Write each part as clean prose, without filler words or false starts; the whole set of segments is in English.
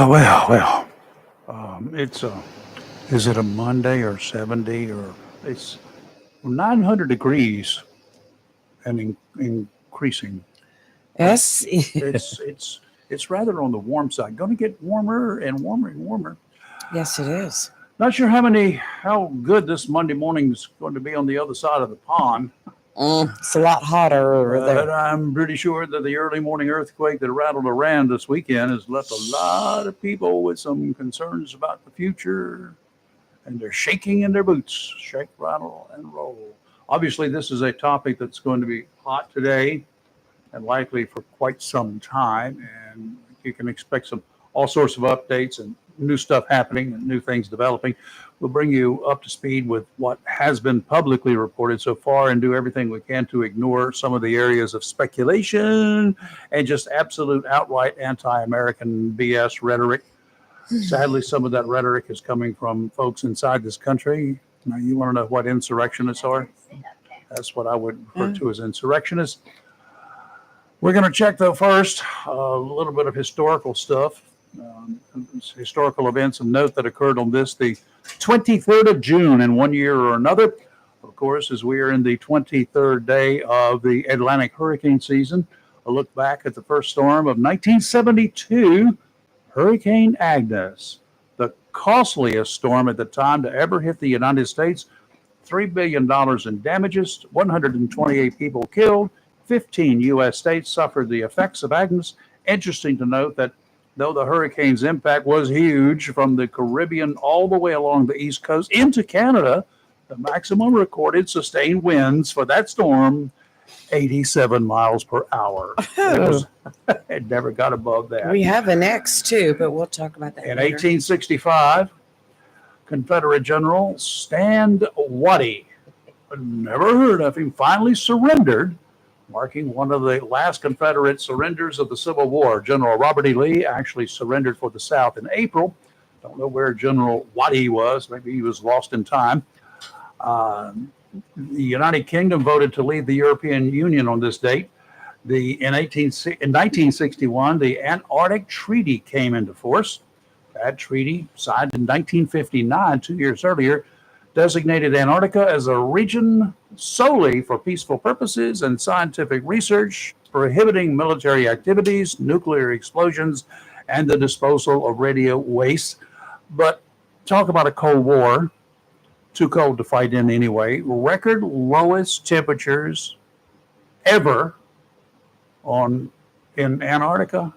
Well. It's is it a Monday or 70 or it's 900 degrees and increasing. Yes. It's rather on the warm side. Going to get warmer and warmer and warmer. Yes, it is. Not sure how good this Monday morning is going to be on the other side of the pond. It's a lot hotter over But there. I'm pretty sure that the early morning earthquake that rattled Iran this weekend has left a lot of people with some concerns about the future, and they're shaking in their boots. Shake, rattle, and roll. Obviously, this is a topic that's going to be hot today and likely for quite some time, and you can expect all sorts of updates and new stuff happening and new things developing. We'll bring you up to speed with what has been publicly reported so far and do everything we can to ignore some of the areas of speculation and just absolute outright anti-American BS rhetoric. Sadly, some of that rhetoric is coming from folks inside this country. Now, you want to know what insurrectionists are? That's what I would refer to as insurrectionists. We're going to check, though, first a little bit of historical stuff. Historical events of note that occurred on the 23rd of June in one year or another. Of course, as we are in the 23rd day of the Atlantic hurricane season, a look back at the first storm of 1972, Hurricane Agnes, the costliest storm at the time to ever hit the United States. $3 billion in damages, 128 people killed, 15 U.S. states suffered the effects of Agnes. Interesting to note that though the hurricane's impact was huge from the Caribbean all the way along the East Coast into Canada, the maximum recorded sustained winds for that storm, 87 miles per hour. It never got above that. We have an X too, but we'll talk about that In later. 1865, Confederate General Stand Watie, never heard of him, finally surrendered, marking one of the last Confederate surrenders of the Civil War. General Robert E. Lee actually surrendered for the South in April. Don't know where General Watie was. Maybe he was lost in time. The United Kingdom voted to leave the European Union on this date. In 1961, the Antarctic Treaty came into force. That treaty, signed in 1959, 2 years earlier, designated Antarctica as a region solely for peaceful purposes and scientific research, prohibiting military activities, nuclear explosions, and the disposal of radio waste. But talk about a Cold War, too cold to fight in anyway. Record lowest temperatures ever in Antarctica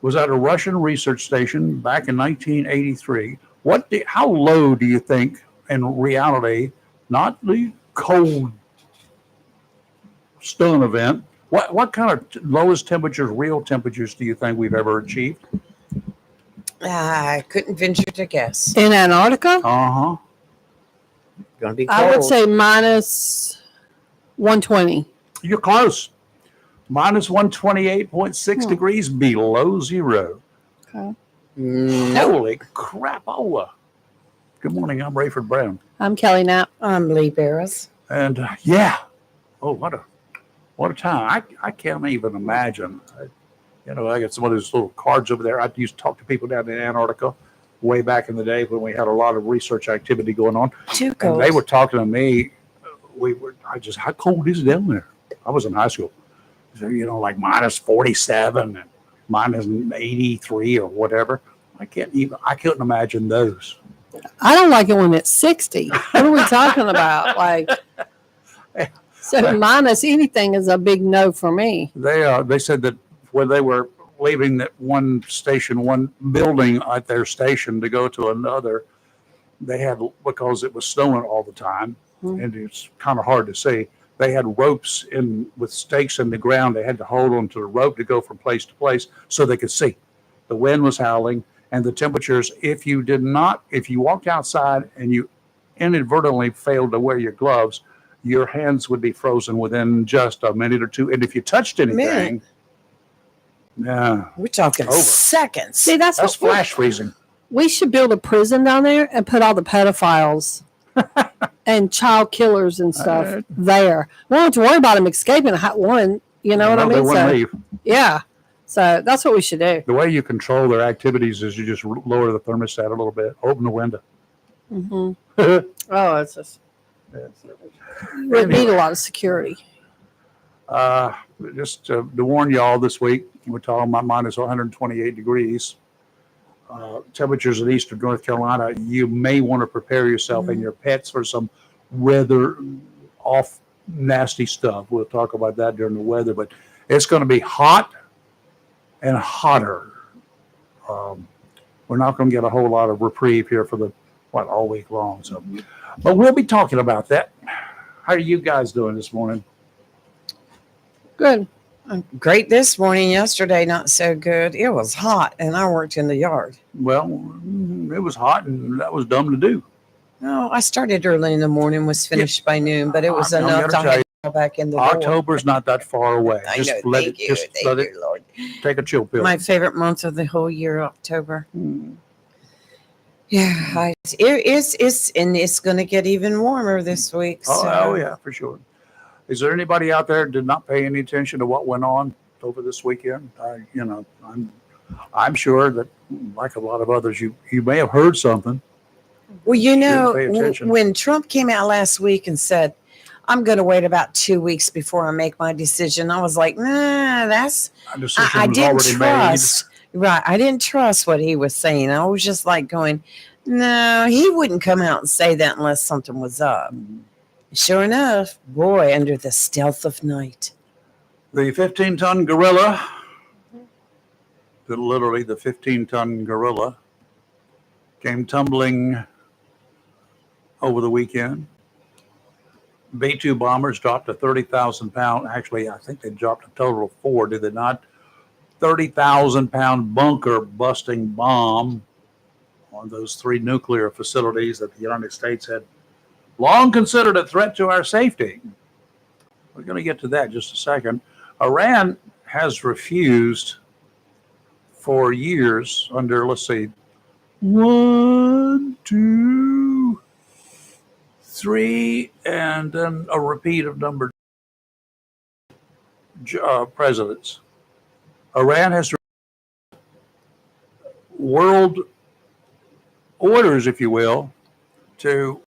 was at a Russian research station back in 1983. How low do you think, in reality, not the cold stun event, what kind of lowest temperatures, real temperatures, do you think we've ever achieved? I couldn't venture to guess. In Antarctica? Uh-huh. Gonna be cold. I would say minus 120. You're close. Minus 128.6 degrees below zero. Okay. Holy crapola. Good morning, I'm Rayford Brown. I'm Kelly Knapp. I'm Lee Barris. And what a time. I can't even imagine. I got some of those little cards over there. I used to talk to people down in Antarctica way back in the day when we had a lot of research activity going on. Too cold. And they were talking to me. How cold is it down there? I was in high school. So, like minus 47 and minus 83 or whatever. I couldn't imagine those. I don't like it when it's 60. What are we talking about? So minus anything is a big no for me. They said that when they were leaving that one building at their station to go to another, they had, because it was snowing all the time, and it's kind of hard to see, they had ropes with stakes in the ground. They had to hold on to the rope to go from place to place so they could see. The wind was howling, and the temperatures, if you walked outside and you inadvertently failed to wear your gloves, your hands would be frozen within just a minute or two. And if you touched anything, we're talking seconds. See, that's flash freezing. We should build a prison down there and put all the pedophiles and child killers and stuff there. We don't have to worry about them escaping. You know what I mean? They wouldn't leave. Yeah. So that's what we should do. The way you control their activities is you just lower the thermostat a little bit, open the window. Mm-hmm. Oh, it's just we need a lot of security. Just to warn y'all this week, we're talking about minus 128 degrees. Temperatures in eastern North Carolina. You may want to prepare yourself and your pets for some weather off nasty stuff. We'll talk about that during the weather, but it's going to be hot and hotter. We're not going to get a whole lot of reprieve here for all week long. So, but we'll be talking about that. How are you guys doing this morning? Good. Great this morning. Yesterday, not so good. It was hot, and I worked in the yard. Well, it was hot, and that was dumb to do. No, I started early in the morning, was finished by noon, but it was I'm enough gonna to have to go back in the door. October's not that far away. I Just know. let Thank it. you. Just Thank let you, it. Lord. Take a chill pill. My favorite month of the whole year, October. Yeah, it's going to get even warmer this week. Oh yeah, for sure. Is there anybody out there that did not pay any attention to what went on over this weekend? I'm sure that, like a lot of others, you may have heard something. Well, Pay attention. when Trump came out last week and said, I'm going to wait about 2 weeks before I make my decision, I was like, nah, that's, A decision I was didn't already trust. Right. I didn't trust what he was saying. I was just like going, no, he wouldn't come out and say that unless something was up. Sure enough, boy, under the stealth of night. The 15-ton gorilla, literally the 15-ton gorilla, came tumbling over the weekend. B-2 bombers dropped a 30,000-pound, actually, I think they dropped a total of 4, did they not? 30,000-pound bunker busting bomb on those 3 nuclear facilities that the United States had long considered a threat to our safety. We're going to get to that in just a second. Iran has refused for years under, let's see, 1, 2, 3, and then a repeat of number presidents. Iran has world orders, if you will,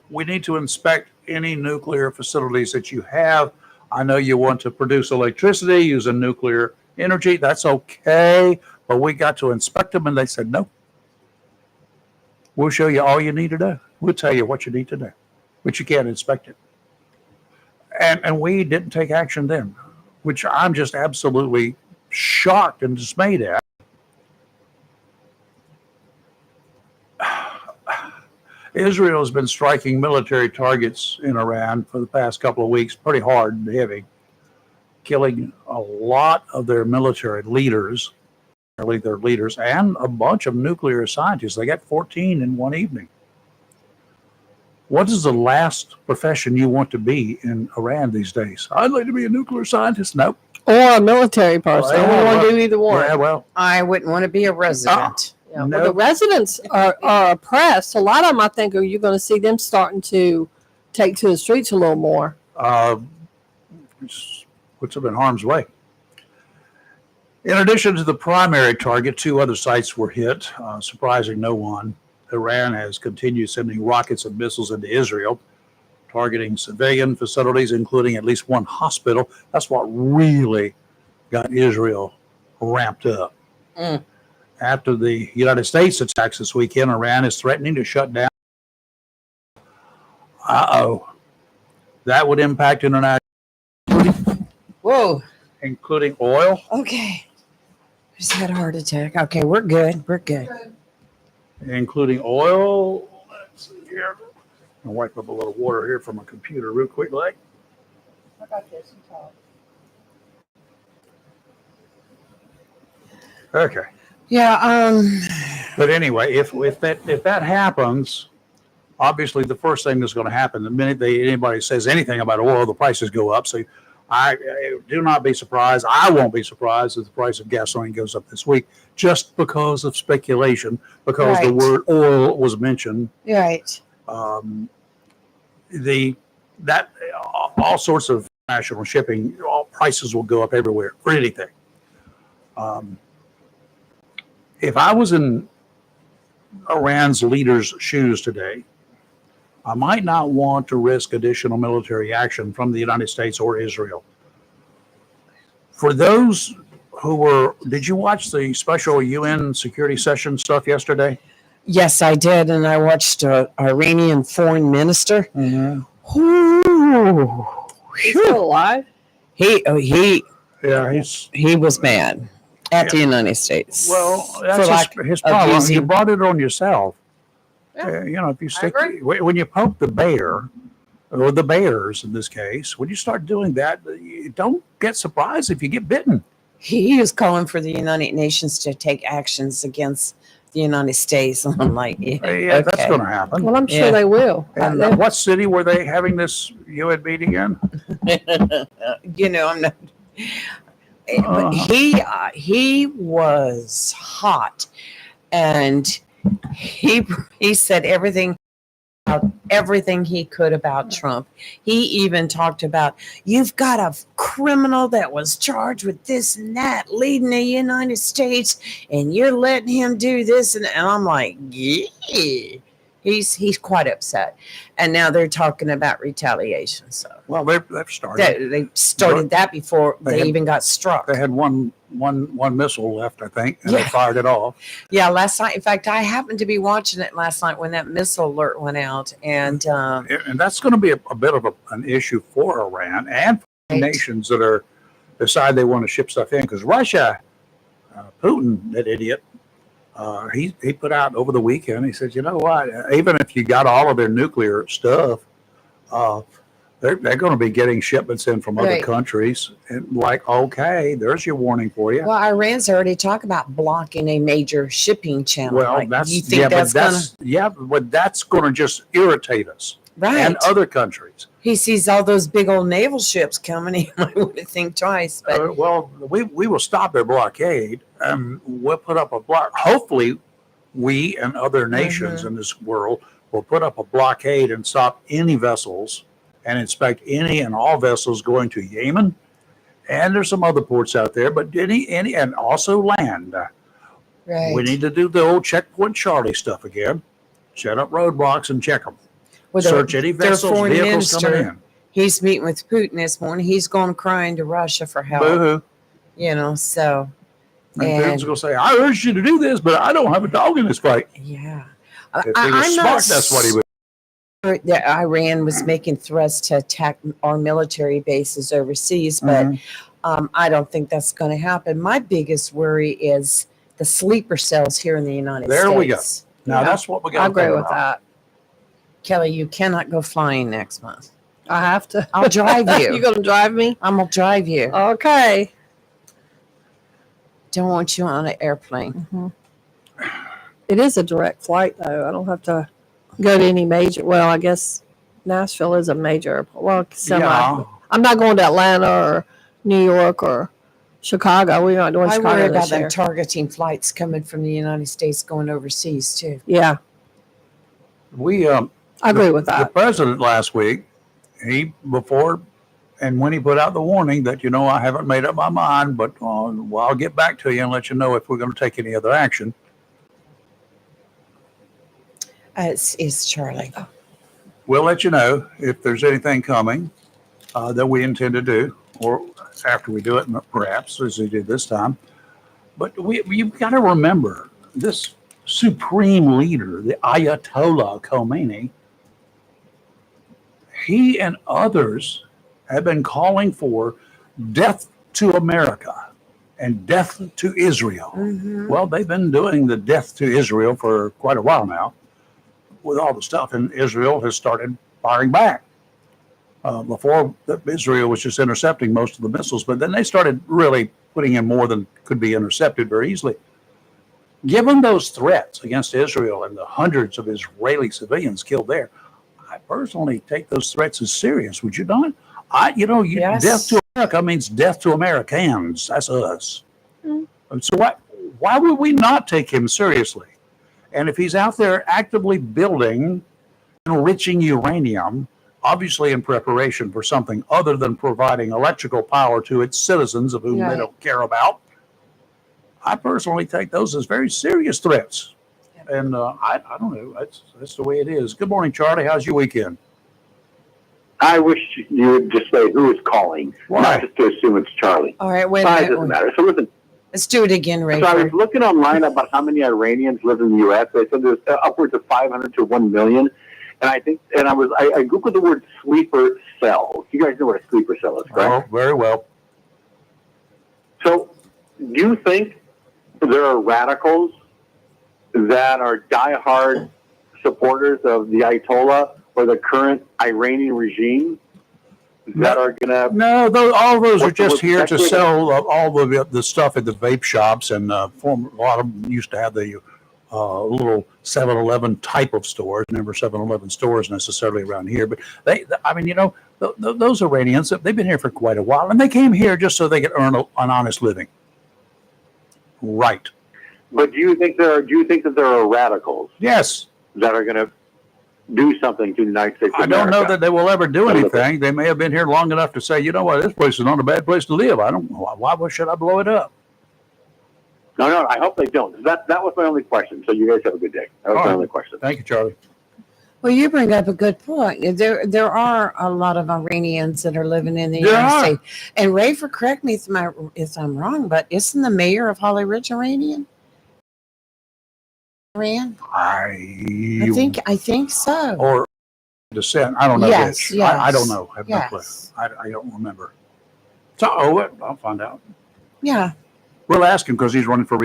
we need to inspect any nuclear facilities that you have. I know you want to produce electricity using nuclear energy. That's okay. But we got to inspect them. And they said, no. We'll show you all you need to know. We'll tell you what you need to know. But you can't inspect it. And we didn't take action then, which I'm just absolutely shocked and dismayed at. Israel has been striking military targets in Iran for the past couple of weeks, pretty hard and heavy, killing a lot of their military leaders, and a bunch of nuclear scientists. They got 14 in one evening. What is the last profession you want to be in Iran these days? I'd like to be a nuclear scientist. Nope. Or a military person. I don't want to do either one. Yeah, well, I wouldn't want to be a resident. Yeah, well, the residents are oppressed. A lot of them, I think, you're going to see them starting to take to the streets a little more. Puts them in harm's way. In addition to the primary target, 2 other sites were hit, surprising no one. Iran has continued sending rockets and missiles into Israel, targeting civilian facilities, including at least 1 hospital. That's what really got Israel ramped up. After the United States attacks this weekend, Iran is threatening to shut down. That would impact international, Whoa. including oil. Okay. Who's had a heart attack? Okay, we're good. We're good. Including oil. Let's see here. I'll wipe up a little water here from my computer real quick. Like, I got this. okay. Yeah. But anyway, if that happens, obviously the first thing that's going to happen the minute anybody says anything about oil, the prices go up. So I do not be surprised. I won't be surprised if the price of gasoline goes up this week, just because of speculation, because the word oil was mentioned. Right. All sorts of national shipping, all prices will go up everywhere for anything. if I was in Iran's leader's shoes today, I might not want to risk additional military action from the United States or Israel. For those who were, did you watch the special UN security session stuff yesterday? Yes, I did, and I watched an Iranian foreign minister. Mm-hmm. Ooh, He's still alive? he was mad at the United States. Well, that's his problem. using- You brought it on yourself. Yeah. You know, if you stick, agree. when you poke the bear, or the bears in this case, when you start doing that, you don't get surprised if you get bitten. He was calling for the United Nations to take actions against the United States. And I'm like, Yeah, that's okay. going to happen. Well, I'm sure Yeah. they will. And what city were they having this UN meeting in? You know, I'm not. But he was hot, and he said everything he could about Trump. He even talked about, you've got a criminal that was charged with this and that, leading the United States, and you're letting him do this, and I'm like, yeah. He's quite upset, and now they're talking about retaliation. So Well, they've started. they started that before They they had- even got struck. They had one missile left, I think, and they Yeah. fired it off. Yeah, last night. In fact, I happened to be watching it last night when that missile alert went out, and And that's going to be a bit of an issue for Iran and for Right. nations that decide they want to ship stuff in. Because Russia, Putin, that idiot, he put out over the weekend, he said, you know what, even if you got all of their nuclear stuff, they're going to be getting shipments in from other Right. countries. And like, okay, there's your warning for you. well, Iran's already talked about blocking a major shipping channel. Well, Like, that's, you think that's but that's going to just irritate us right? and other countries. He sees all those big old naval ships coming. He might want to think twice. But Well, we will stop their blockade, and we'll put up a block. Hopefully, we and other nations in this world will put up a blockade and stop any vessels and inspect any and all vessels going to Yemen. And there's some other ports out there, but any and also land. right. We need to do the old checkpoint Charlie stuff again. Set up roadblocks and check them. Well, Search any their vessels, foreign vehicles coming minister, in. He's meeting with Putin this morning. He's going crying to Russia for help. Boo-hoo. You know, so And And- Putin's going to say, I urged you to do this, but I don't have a dog in this fight. yeah. If he was I'm smart, not that's what he would. sure that Iran was making threats to attack our military bases overseas, but I don't think that's going to happen. My biggest worry is the sleeper cells here in the United States. There we go. Now, Yeah. that's what we got I to agree think with about. that. Kelly, you cannot go flying next month. I have to. I'll drive you. You going to drive me? I'm going to drive you. Okay. Don't want you on an airplane. It is a direct flight, though. I don't have to go to any major. Well, I guess Nashville is a major airport. Well, semi. Yeah. I'm not going to Atlanta or New York or Chicago. We're not doing I Chicago worry about this them year. targeting flights coming from the United States going overseas, too. Yeah, We, I agree with the that. president last week, when he put out the warning that, I haven't made up my mind, but I'll get back to you and let you know if we're going to take any other action. It's Charlie. We'll let you know if there's anything coming that we intend to do, or after we do it, perhaps, as we did this time. But you've got to remember, this supreme leader, the Ayatollah Khomeini, he and others have been calling for death to America and death to Israel. Well, they've been doing the death to Israel for quite a while now with all the stuff, and Israel has started firing back. Before, Israel was just intercepting most of the missiles, but then they started really putting in more than could be intercepted very easily. Given those threats against Israel and the hundreds of Israeli civilians killed there, I personally take those threats as serious. Would you not? Yes. Death to America means death to Americans. That's us. So why would we not take him seriously? And if he's out there actively building, enriching uranium, obviously in preparation for something other than providing electrical power to its citizens, of whom they Right. don't care about, I personally take those as very serious threats. And I don't know. That's the way it is. Good morning, Charlie. How's your weekend? I wish you would just say who is calling, Why? not just to assume it's Charlie. All right, wait a It minute. doesn't matter. So listen, Let's do it again, so I was Rayford. looking online about how many Iranians live in the U.S. They said there's upwards of 500 to 1 million. And I Googled the word sleeper cell. You guys know what a sleeper cell is, correct? Oh, very well. So do you think there are radicals that are diehard supporters of the Ayatollah or the current Iranian regime that are going to... No, all those are What- just what- here that's to where the- sell all the stuff at the vape shops, and a lot of them used to have the little 7-Eleven type of stores. Never 7-Eleven stores necessarily around here, but those Iranians, they've been here for quite a while, and they came here just so they could earn an honest living. Right. But do you think that there are radicals Yes. that are going to do something to the United States of I don't know America? that they will ever do anything. They may have been here long enough to say, you know what, this place is not a bad place to live. I don't know. Why should I blow it up? No, I hope they don't. That was my only question. So you guys have a good day. That was All my right. only question. Thank you, Charlie. Well, you bring up a good point. There are a lot of Iranians that are living in the There United are. States. And Rayford, correct me if I'm wrong, but isn't the mayor of Holly Ridge Iranian? Iran? I think so. Or descent. I don't know Yes, which. I don't yes, know. I have no clue. Yes. I don't remember. So, I'll find out. Yeah. We'll ask him because he's running for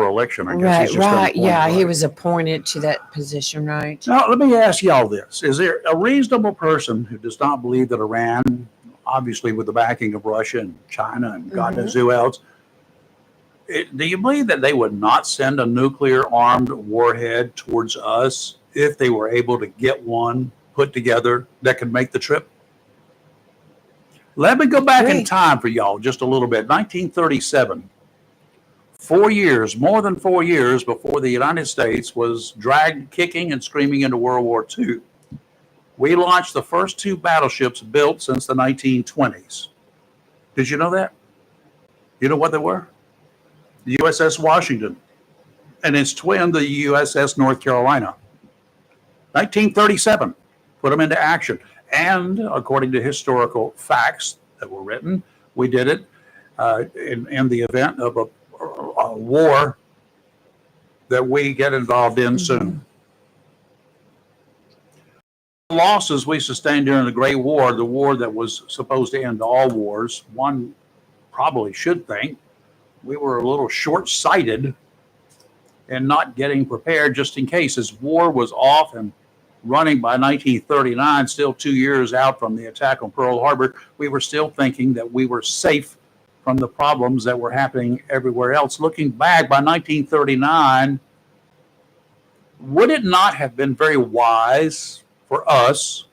election. I guess he's just Right. Yeah, unappointed, he right? was appointed to that position, right? Now, let me ask y'all this. Is there a reasonable person who does not believe that Iran, obviously with the backing of Russia and China and God knows who else, do you believe that they would not send a nuclear armed warhead towards us if they were able to get one put together that could make the trip? Let me go back in Great. time for y'all just a little bit. 1937, more than 4 years before the United States was dragged kicking and screaming into World War II. We launched the first two battleships built since the 1920s. Did you know that? You know what they were? The USS Washington and its twin, the USS North Carolina. 1937, put them into action. And according to historical facts that were written, we did it in the event of a war that we get involved in soon. The losses we sustained during the Great War, the war that was supposed to end all wars, one probably should think we were a little short-sighted in not getting prepared just in case. As war was off and running by 1939, still 2 years out from the attack on Pearl Harbor, we were still thinking that we were safe from the problems that were happening everywhere else. Looking back, by 1939, would it not have been very wise for us,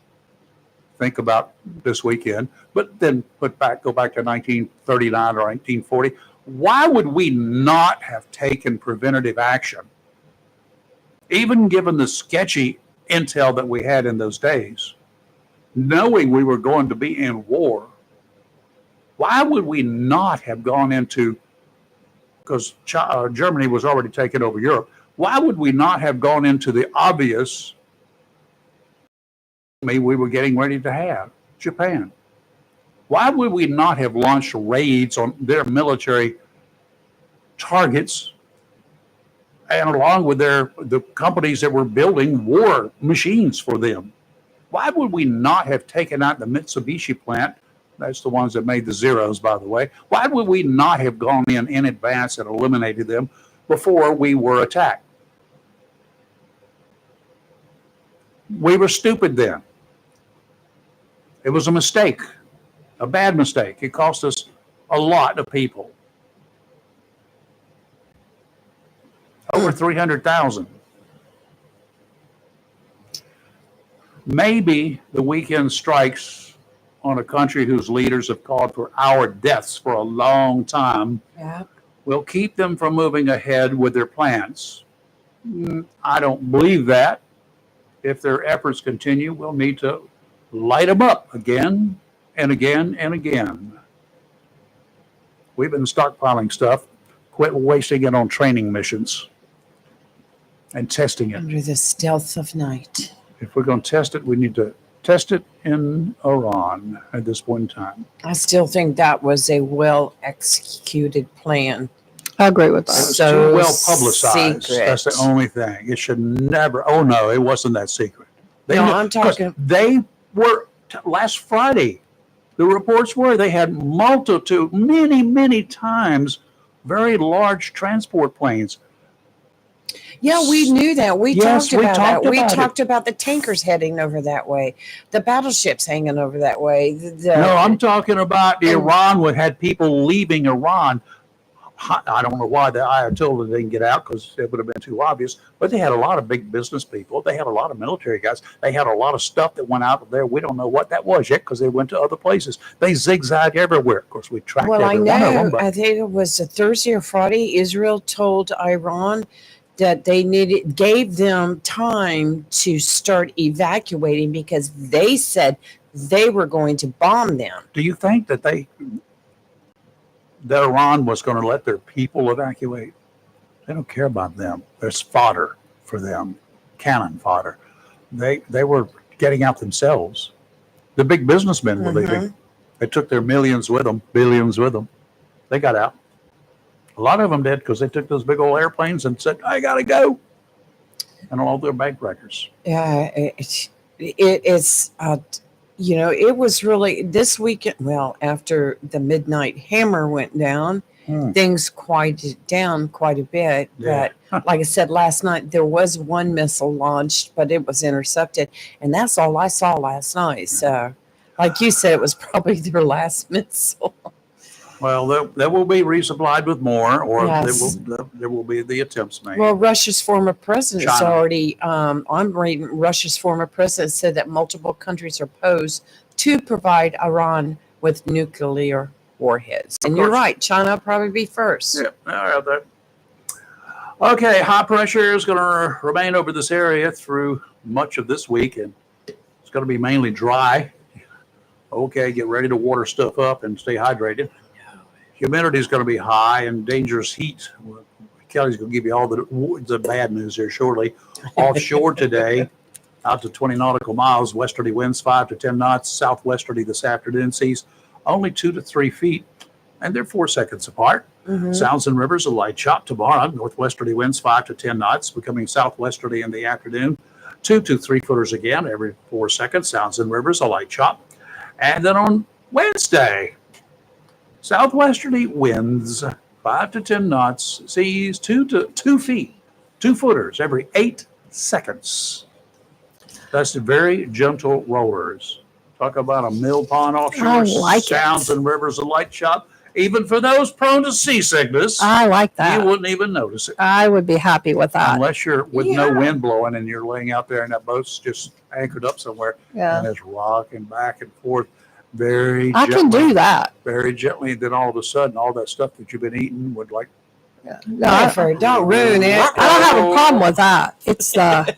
think about this weekend, but then go back to 1939 or 1940, why would we not have taken preventative action, even given the sketchy intel that we had in those days, knowing we were going to be in war? Why would we not have gone into, because Germany was already taking over Europe, why would we not have gone into the obvious we were getting ready to have, Japan? Why would we not have launched raids on their military targets, and along with the companies that were building war machines for them? Why would we not have taken out the Mitsubishi plant? That's the ones that made the Zeros, by the way. Why would we not have gone in advance and eliminated them before we were attacked? We were stupid then. It was a mistake, a bad mistake. It cost us a lot of people. Over 300,000. Maybe the weekend strikes on a country whose leaders have called for our deaths for a long time Yeah. will keep them from moving ahead with their plans. I don't believe that. If their efforts continue, we'll need to light them up again and again and again. We've been stockpiling stuff. Of quit wasting it on training missions and testing it. Under the stealth of night. If we're going to test it, we need to test it in Iran at this point in time. I still think that was a well executed plan. I agree with It that. was So too well publicized. secret. That's the only thing. It should never. Oh no, it wasn't that secret. No, knew- I'm 'cause talking- They were last Friday. The reports were they had many times, very large transport planes. Yeah, we knew that. We Yes, talked we about talked that. We about it. talked about the tankers heading over that way, the battleships hanging over that way. No, I'm talking about and- Iran. We had people leaving Iran. I don't know why the Ayatollah didn't get out because it would have been too obvious. But they had a lot of big business people. They had a lot of military guys. They had a lot of stuff that went out of there. We don't know what that was yet because they went to other plaoses. They zigzagged everywhere. Of course, we tracked Well, I every one of them. know. But I think it was a Thursday or Friday. Israel told Iran that gave them time to start evacuating because they said they were going to bomb them. do you think that Iran was going to let their people evacuate? They don't care about them. There's fodder for them, cannon fodder. They were getting out themselves. The big businessmen were leaving. They took their millions with them, billions with them. They got out. A lot of them did because they took those big old airplanes and said, I got to go. And all their bank records. Yeah, it's it was really this weekend. Well, after the midnight hammer went down, things quieted down quite a bit. Yeah. But like I said last night, there was one missile launched, but it was intercepted, and that's all I saw last night. So, like you said, it was probably their last missile. Well, they will be resupplied with more, or Yes. there will be the attempts made. Well, Russia's former president is China. already. I'm reading. Russia's former president said that multiple countries are posed to provide Iran with nuclear warheads. And you're course. right. China will probably be first. Yeah, I have that. Okay, high pressure is going to remain over this area through much of this week, and it's going to be mainly dry. Okay, get ready to water stuff up and stay hydrated. Humidity is going to be high and dangerous heat. Kelly's going to give you all the bad news here shortly. Offshore today, out to 20 nautical miles, westerly winds 5 to 10 knots, southwesterly this afternoon, seas only 2 to 3 feet, and they're 4 seconds apart. Sounds and rivers, a light chop tomorrow. Northwesterly winds 5 to 10 knots, becoming southwesterly in the afternoon. 2 to 3 footers again every 4 seconds. Sounds and rivers, a light chop. And then on Wednesday, southwesterly winds 5 to 10 knots, seas 2 to 2 feet, 2 footers every 8 seconds. That's the very gentle rollers. Talk about a mill pond offshore. I like it. Sounds and rivers, a light chop. Even for those prone to seasickness, I like that. you wouldn't even notice it. I would be happy with that. Unless you're with no Yeah. wind blowing and you're laying out there and that boat's just anchored up somewhere Yeah. and it's rocking back and forth very I gently. can do that. Very gently. Then all of a sudden, all that stuff that you've been eating would like. No, I Don't ruin it. don't have a problem with that. It's the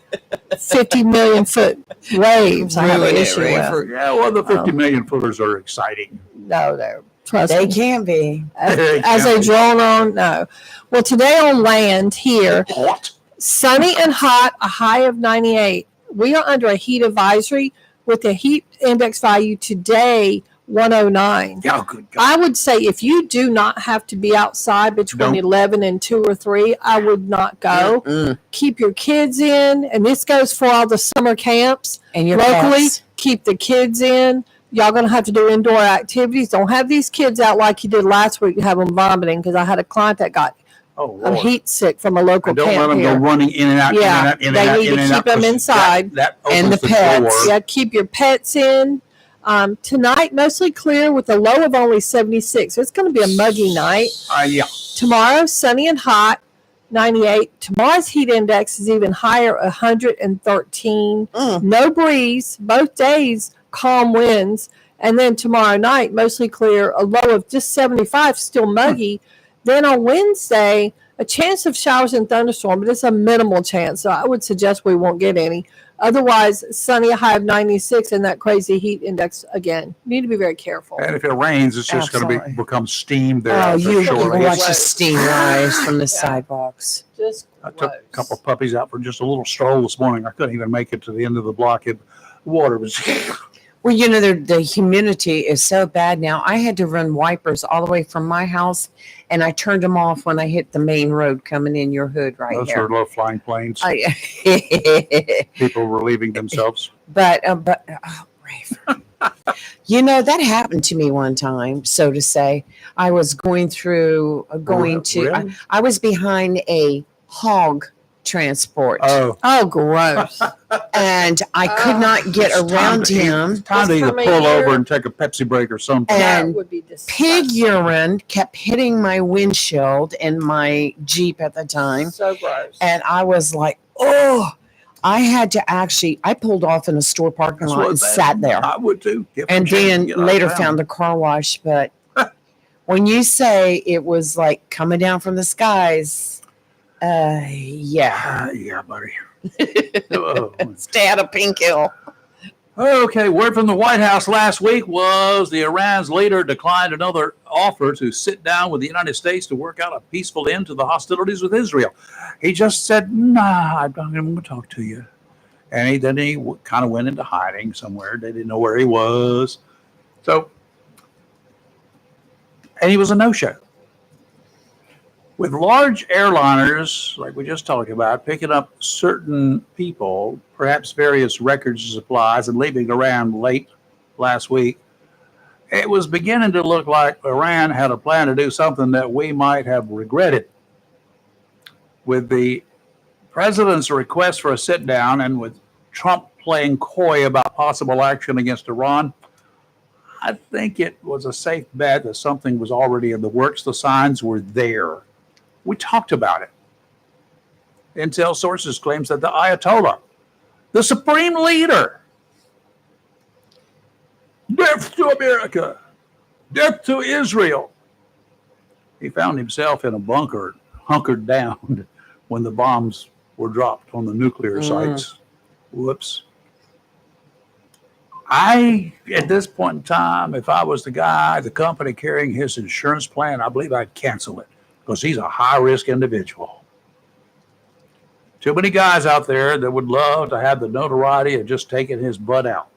50 million foot waves I have an Ruin it, issue with. Rayford. Yeah, well, the 50 million footers are exciting. No, they're trust They me. can be. As they drone on, no. Well, today on land here, Hot. sunny and hot, a high of 98. We are under a heat advisory with the heat index value today 109. Yeah, good God. I would say if you do not have to be outside between Don't. 11 and 2 or 3, I would not go. Mm-mm. Keep your kids in, and this goes for all the summer camps. And your Locally, pets. keep the kids in. Y'all going to have to do indoor activities. Don't have these kids out like you did last week and have them vomiting, because I had a client that got Oh, Lord. heat sick from a local And don't let camp them here. go running in and out, in Yeah, and out, in they and out, need to in and keep out, them 'cause inside. That And opens the the pets. door. Yeah, keep your pets in. Tonight, mostly clear with a low of only 76. So it's going to be a muggy night. Yeah. Tomorrow, sunny and hot, 98. Tomorrow's heat index is even higher, 113. Mm. No breeze. Both days, calm winds. And then tomorrow night, mostly clear, a low of just 75, still muggy. Then on Wednesday, a chance of showers and thunderstorms, but it's a minimal chance. So I would suggest we won't get any. Otherwise, sunny, high of 96, and that crazy heat index again. Need to be very careful. And if it rains, it's just going to Absolutely. become steam there. Oh, you shortly. watch the steam rise from the sidewalks. Just I took a gross. couple of puppies out for just a little stroll this morning. I couldn't even make it to the end of the block. The water was. Well, you know, the humidity is so bad now. I had to run wipers all the way from my house, and I turned them off when I hit the main road coming in your hood right Those here. were low flying planes. I, People relieving themselves. but Rafe, you know, that happened to me one time, so to say. I was going through, Really? I was behind a hog transport, Oh, Oh, gross. and I could not get it's time around to eat. him. It's time to This either time of pull year- over and take a Pepsi break or something. That And would be disgusting. pig urine kept hitting my windshield in my Jeep at the time. So gross. And I was like, oh, I had to I pulled off in a store parking That's lot what and that- sat there. I would too. Get And some shade then and get out of later town. found the car wash. But when you say it was like coming down from the skies, yeah. Yeah, buddy. Oh. Stay out of Pink Hill. Okay, word from the White House last week was the Iran's leader declined another offer to sit down with the United States to work out a peaceful end to the hostilities with Israel. He just said, nah, I'm not going to talk to you. And then he kind of went into hiding somewhere. They didn't know where he was. And he was a no-show. With large airliners, like we just talked about, picking up certain people, perhaps various records and supplies, and leaving Iran late last week, it was beginning to look like Iran had a plan to do something that we might have regretted. With the president's request for a sit-down and with Trump playing coy about possible action against Iran, I think it was a safe bet that something was already in the works. The signs were there. We talked about it. Intel sources claims that the Ayatollah, the supreme leader, death to America, death to Israel. He found himself in a bunker, hunkered down when the bombs were dropped on the nuclear sites. Whoops. At this point in time, if I was the company carrying his insurance plan, I believe I'd cancel it. Because he's a high-risk individual. Too many guys out there that would love to have the notoriety of just taking his butt out.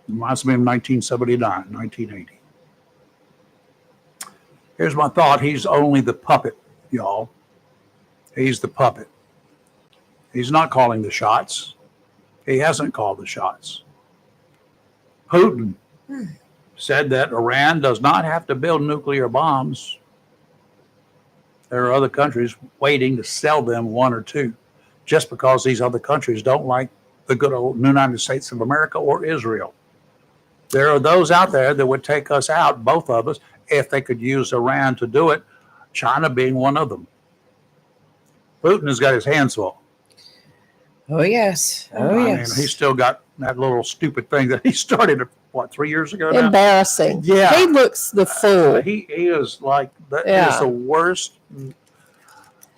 Reminds me of 1979, 1980. Here's my thought. He's only the puppet, y'all. He's the puppet. He's not calling the shots. He hasn't called the shots. Putin said that Iran does not have to build nuclear bombs. There are other countries waiting to sell them one or two, just because these other countries don't like the good old United States of America or Israel. There are those out there that would take us out, both of us, if they could use Iran to do it, China being one of them. Putin has got his hands full. Oh, yes. Oh, I mean, yes. he's still got that little stupid thing that he started, 3 years ago now? Embarrassing. Yeah. He looks the fool. He is like, that Yeah. is the worst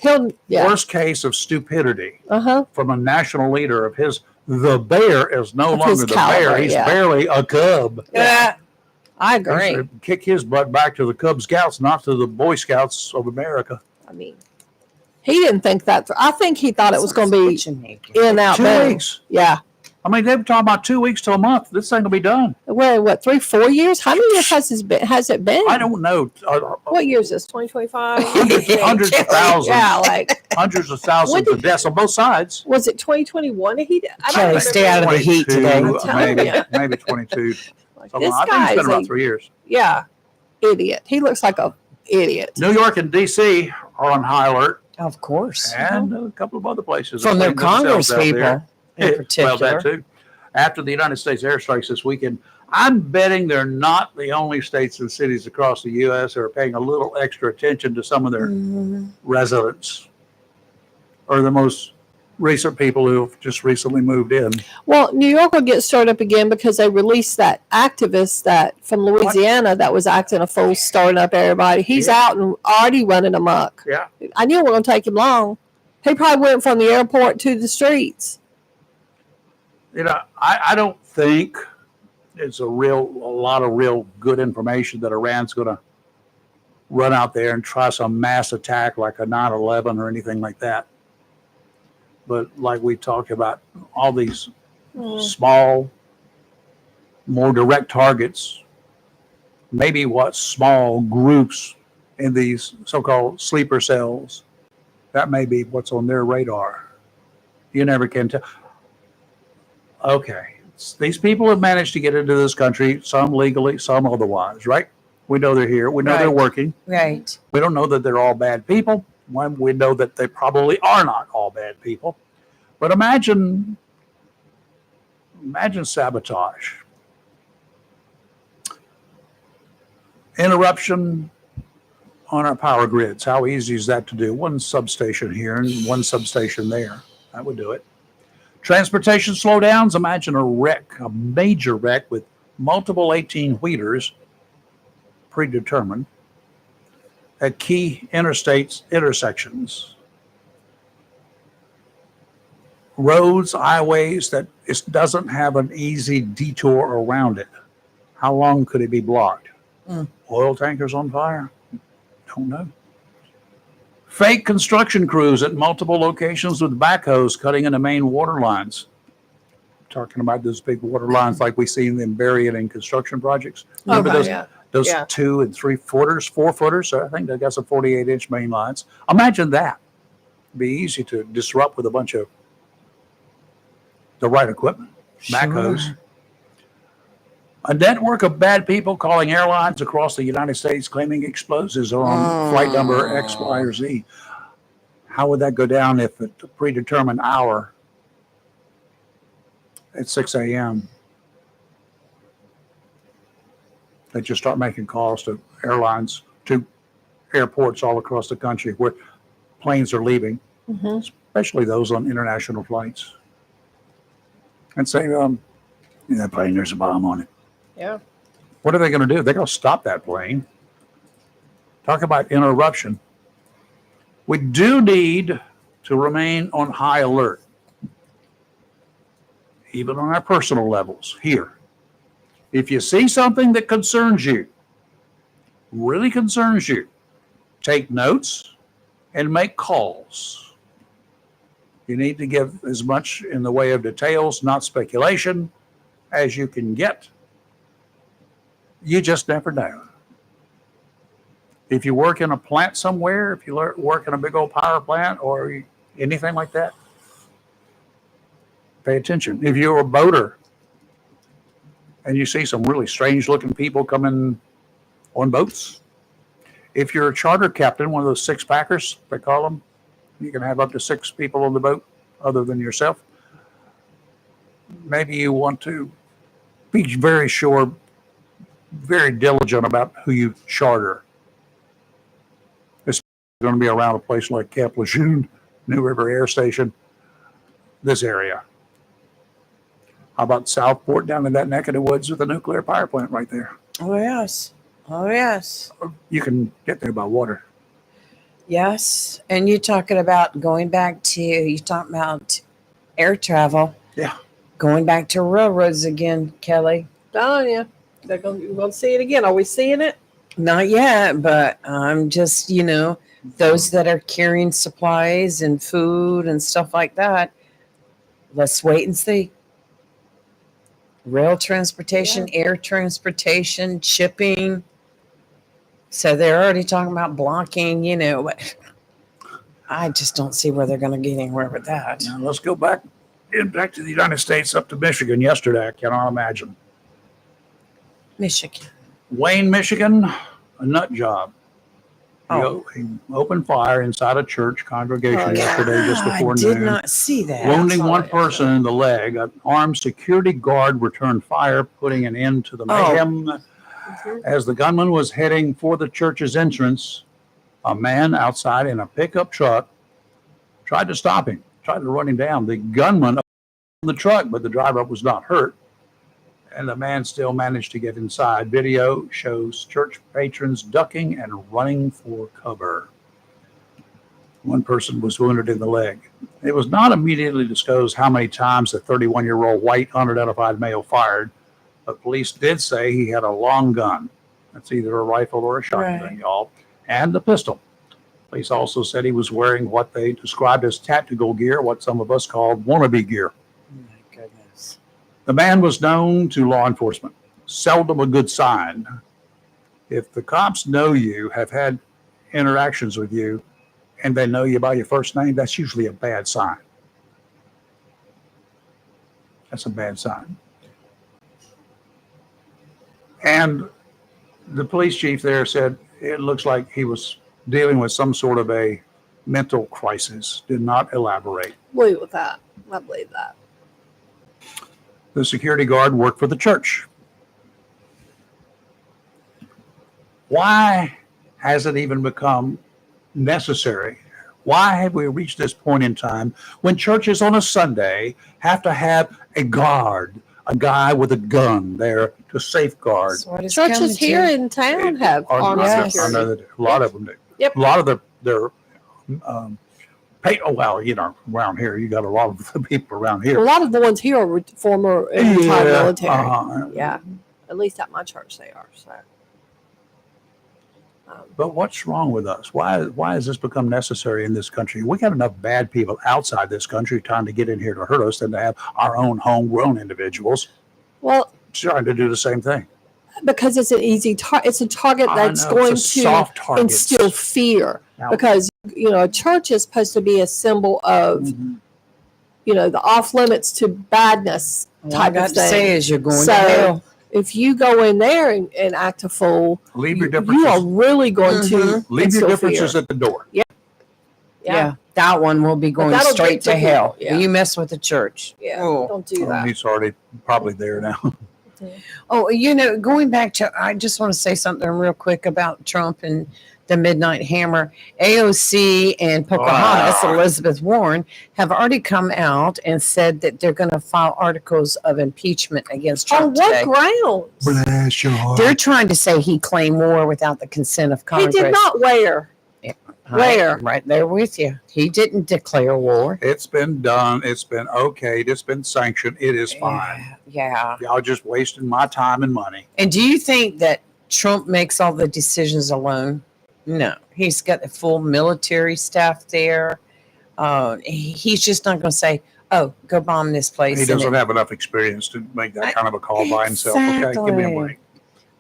Yeah. worst case of stupidity Uh-huh. from a national leader of his. The bear is no Of longer his the caliber, bear. He's yeah. barely a cub. Yeah. I He agree. should kick his butt back to the Cub Scouts, not to the Boy Scouts of America. I mean, he didn't think that. I think he thought it was going to be Switching. in, out, 2 better. weeks. Yeah. I mean, they were talking about 2 weeks to a month. This thing will be done. Well, what, 3-4 years? How many years has it been? I don't know. What year is this? 2025? Hundreds of thousands. Yeah, like, Hundreds of thousands When of deaths on both sides. was it 2021? Kelly, stay out of the heat 22, today. I'm telling maybe, you. maybe 22. Like, Something. this I think guy it's been is about a, 3 years. yeah, idiot. He looks like a idiot. New York and D.C. are on high alert, Of course. and a couple of other places. From their are putting themselves Congress out people there. in particular. Well, that too. After the United States airstrikes this weekend, I'm betting they're not the only states and cities across the U.S. that are paying a little extra attention to some of their residents or the most recent people who've just recently moved in. Well, New York will get stirred up again because they released that activist that from Louisiana that was acting a fool, starting up everybody. He's Yeah. out and already running amok. Yeah. I knew it wasn't going to take him long. He probably went from the airport to the streets. I don't think it's a lot of real good information that Iran's going to run out there and try some mass attack like a 9/11 or anything like that. But like we talked about, all these small, more direct targets, maybe what small groups in these so-called sleeper cells, that may be what's on their radar. You never can tell. Okay, these people have managed to get into this country, some legally, some otherwise, right? We know they're here. We know they're working. Right. We don't know that they're all bad people. We know that they probably are not all bad people. But imagine sabotage. Interruption on our power grids. How easy is that to do? One substation here and one substation there. That would do it. Transportation slowdowns. Imagine a wreck, a major wreck with multiple 18-wheelers predetermined at key intersections. Roads, highways that it doesn't have an easy detour around it. How long could it be blocked? Oil tankers on fire? Don't know. Fake construction crews at multiple locations with backhoes cutting into main water lines. Talking about those big water lines like we see them buried in construction projects. Remember those 2 and 3 footers, 4 footers? I think they got some 48-inch main lines. Imagine that. It'd be easy to disrupt with a bunch of the right equipment, backhoes. Sure. A network of bad people calling airlines across the United States claiming explosives are on flight number X, Y, or Z. How would that go down if at a predetermined hour at 6 a.m. they just start making calls to airlines, to airports all across the country where planes are leaving, especially those on international flights, and say, that plane, there's a bomb on it. Yeah. What are they going to do? They're going to stop that plane. Talk about interruption. We do need to remain on high alert, even on our personal levels here. If you see something that concerns you, really concerns you, take notes and make calls. You need to give as much in the way of details, not speculation, as you can get. You just never know. If you work in a plant somewhere, if you work in a big old power plant or anything like that, pay attention. If you're a boater and you see some really strange looking people coming on boats, if you're a charter captain, one of those 6-packers, they call them, you can have up to 6 people on the boat other than yourself. Maybe you want to be very sure, very diligent about who you charter. It's going to be around a place like Camp Lejeune, New River Air Station, this area. How about Southport down in that neck of the woods with a nuclear power plant right there? Oh, yes. Oh, yes. You can get there by water. Yes. And you're talking about you're talking about air travel. Yeah. Going back to railroads again, Kelly. Oh, yeah. We're going to see it again. Are we seeing it? Not yet, but I'm just, those that are carrying supplies and food and stuff like that, let's wait and see. Rail transportation, air transportation, shipping. So they're already talking about blocking, I just don't see where they're going to get anywhere with that. Now let's go back to the United States, up to Michigan yesterday. I cannot imagine. Michigan. Wayne, Michigan, a nut job. He opened fire inside a church congregation yesterday just before noon. I did not see that. Wounding one person in the leg. An armed security guard returned fire, putting an end to the mayhem. As the gunman was heading for the church's entrance, a man outside in a pickup truck tried to stop him, tried to run him down. The gunman opened the truck, but the driver was not hurt, and the man still managed to get inside. Video shows church patrons ducking and running for cover. One person was wounded in the leg. It was not immediately disclosed how many times the 31-year-old white unidentified male fired, but police did say he had a long gun. That's either a rifle or a shotgun, Right. y'all, and a pistol. Police also said he was wearing what they described as tactical gear, what some of us called wannabe gear. Oh my goodness. The man was known to law enforcement. Seldom a good sign. If the cops know you, have had interactions with you, and they know you by your first name, that's usually a bad sign. That's a bad sign. And the police chief there said it looks like he was dealing with some sort of a mental crisis, did not elaborate. Believe with that. I believe that. The security guard worked for the church. Why has it even become necessary? Why have we reached this point in time when churches on a Sunday have to have a guard, a guy with a gun there to safeguard? That's what it's coming Churches to. here in town have armed Yes. I know security. that a lot of them do. Yep. A lot of their well, you know, around here, you got a lot of the people around A here. lot of the ones here are former and retired military. uh-huh. Yeah, at least at my church they are. So, But what's wrong with us? Why has this become necessary in this country? We got enough bad people outside this country trying to get in here to hurt us than to have our own homegrown individuals well, trying to do the same thing. because it's an easy it's a target I that's know, going it's a to soft target. instill fear. Now- Because a church is supposed to be a symbol of Mhm. the off limits to badness All I type got of to say thing. is you're going So, to hell. If you go in there and act a fool, Leave your you are differences. really going to Leave instill your differences fear. at the door. Yeah. That one will be going that'll straight get to to hell. people, yeah. You mess with the church. Yeah, Oh. don't do Oh, that. he's already probably there now. Oh, going back to, I just want to say something real quick about Trump and the Midnight Hammer. AOC and Pocahontas, Wow. Elizabeth Warren, have already come out and said that they're going to file articles of impeachment against On Trump what today. grounds? Bless your heart. They're trying to say he claimed war without the consent of He Congress. did not wear. Where? Right there with you. He didn't declare war. It's been done. It's been okayed. It's been sanctioned. It is fine. Yeah. Y'all just wasting my time and money. And do you think that Trump makes all the decisions alone? No. He's got the full military staff there. He's just not going to say, oh, go bomb this place. He and doesn't then- have enough experience to make that kind of a call by himself. Okay, give me a Exactly. break.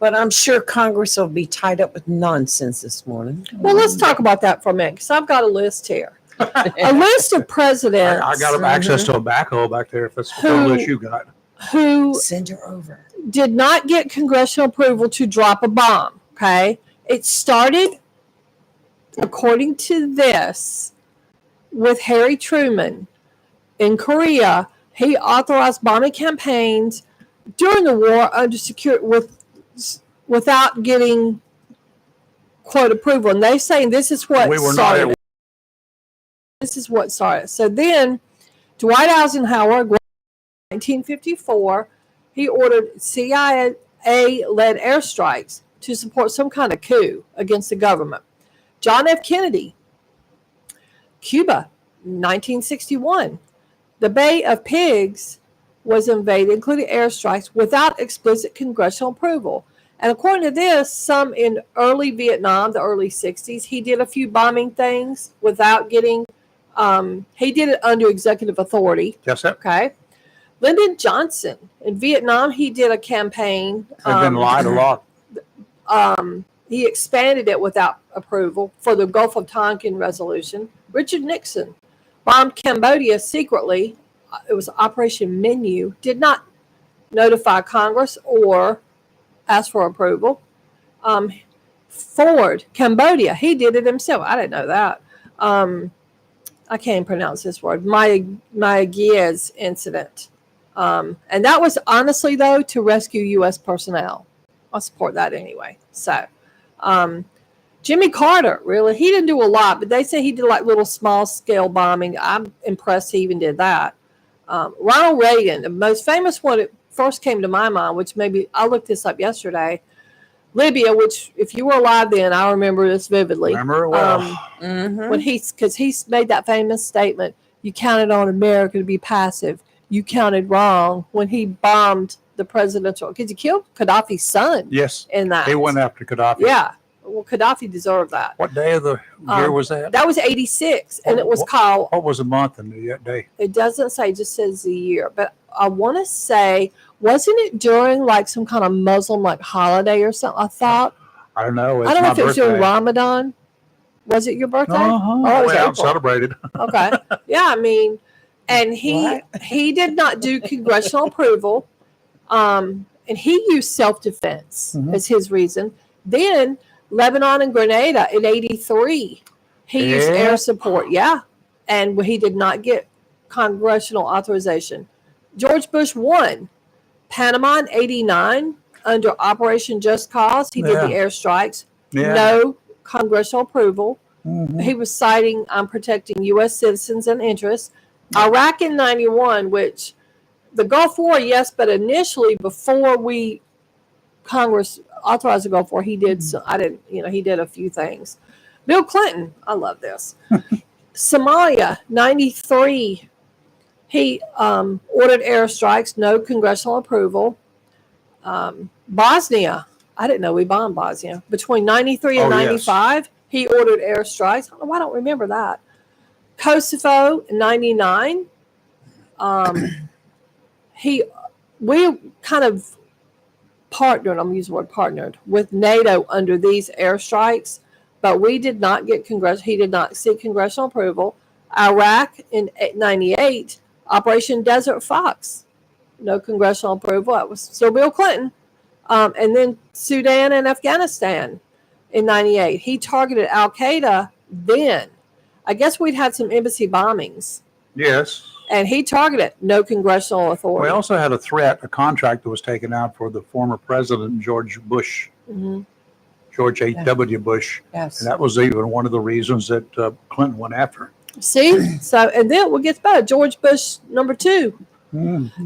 But I'm sure Congress will be tied up with nonsense this morning. Well, let's talk about that for a minute because I've got a list here. A list of presidents I got access to a backhoe back there if that's the Who- list you got. who Send her over. did not get congressional approval to drop a bomb. Okay. It started, according to this, with Harry Truman in Korea. He authorized bombing campaigns during the war under without getting quote approval. And they're saying this is what We were not started. at This is what started. So then Dwight Eisenhower, 1954, he ordered CIA-led airstrikes to support some kind of coup against the government. John F. Kennedy, Cuba, 1961. The Bay of Pigs was invaded, including airstrikes, without explicit congressional approval. And according to this, some in early Vietnam, the early 60s, he did a few bombing things without getting, he did it under executive authority. Yes, sir. Okay. Lyndon Johnson in Vietnam, he did a campaign. I've been lied a lot. He expanded it without approval for the Gulf of Tonkin resolution. Richard Nixon bombed Cambodia secretly. It was Operation Menu. Did not notify Congress or ask for approval. Ford, Cambodia, he did it himself. I didn't know that. I can't pronounce this word. Mayaguez incident. And that was honestly, though, to rescue U.S. personnel. I'll support that anyway. So, Jimmy Carter, really, he didn't do a lot, but they say he did like little small scale bombing. I'm impressed he even did that. Ronald Reagan, the most famous one that first came to my mind, which maybe I looked this up yesterday. Libya, which if you were alive then, I remember this vividly. Remember it well. When because he's made that famous statement, you counted on America to be passive. You counted wrong when he bombed the presidential, because he killed Gaddafi's son Yes. in that. They went after Gaddafi. Yeah. Well, Gaddafi deserved that. What day of the year was that? That was 86, and it was called, What was the month and that day? it doesn't say, it just says the year. But I want to say, wasn't it during like some kind of Muslim like holiday or something? I thought. I don't know. It's I don't know my if it was during birthday. Ramadan. Was it your birthday? Uh-huh. Oh, it was Well, April. celebrated. Okay. Yeah, I mean, and he did not do congressional approval. And he used self-defense as his reason. Then Lebanon and Grenada in 83, he used air support. Yeah. And he did not get congressional authorization. George Bush won. Panama in 89 under Operation Just Cause. He did the airstrikes. Yeah. No congressional approval. He was citing, I'm protecting U.S. citizens and interests. Iraq in 91, which the Gulf War, yes, but initially before Congress authorized the Gulf War, he did. So I didn't, he did a few things. Bill Clinton, I love this. Somalia, 93. He ordered airstrikes, no congressional approval. Bosnia, I didn't know we bombed Bosnia. Between 93 and 95, he ordered airstrikes. I don't know why I don't remember that. Kosovo, 99. We kind of partnered, I'm using the word partnered, with NATO under these airstrikes, but we did not get he did not seek congressional approval. Iraq in 98, Operation Desert Fox, no congressional approval. That was still Bill Clinton. And then Sudan and Afghanistan in 98. He targeted Al-Qaeda then. I guess we'd had some embassy bombings. Yes. And he targeted no congressional authority. We also had a contract that was taken out for the former president, George Bush, George H.W. Bush. Yes. And that was even one of the reasons that Clinton went after. See? So, and then what gets better? George Bush, number 2.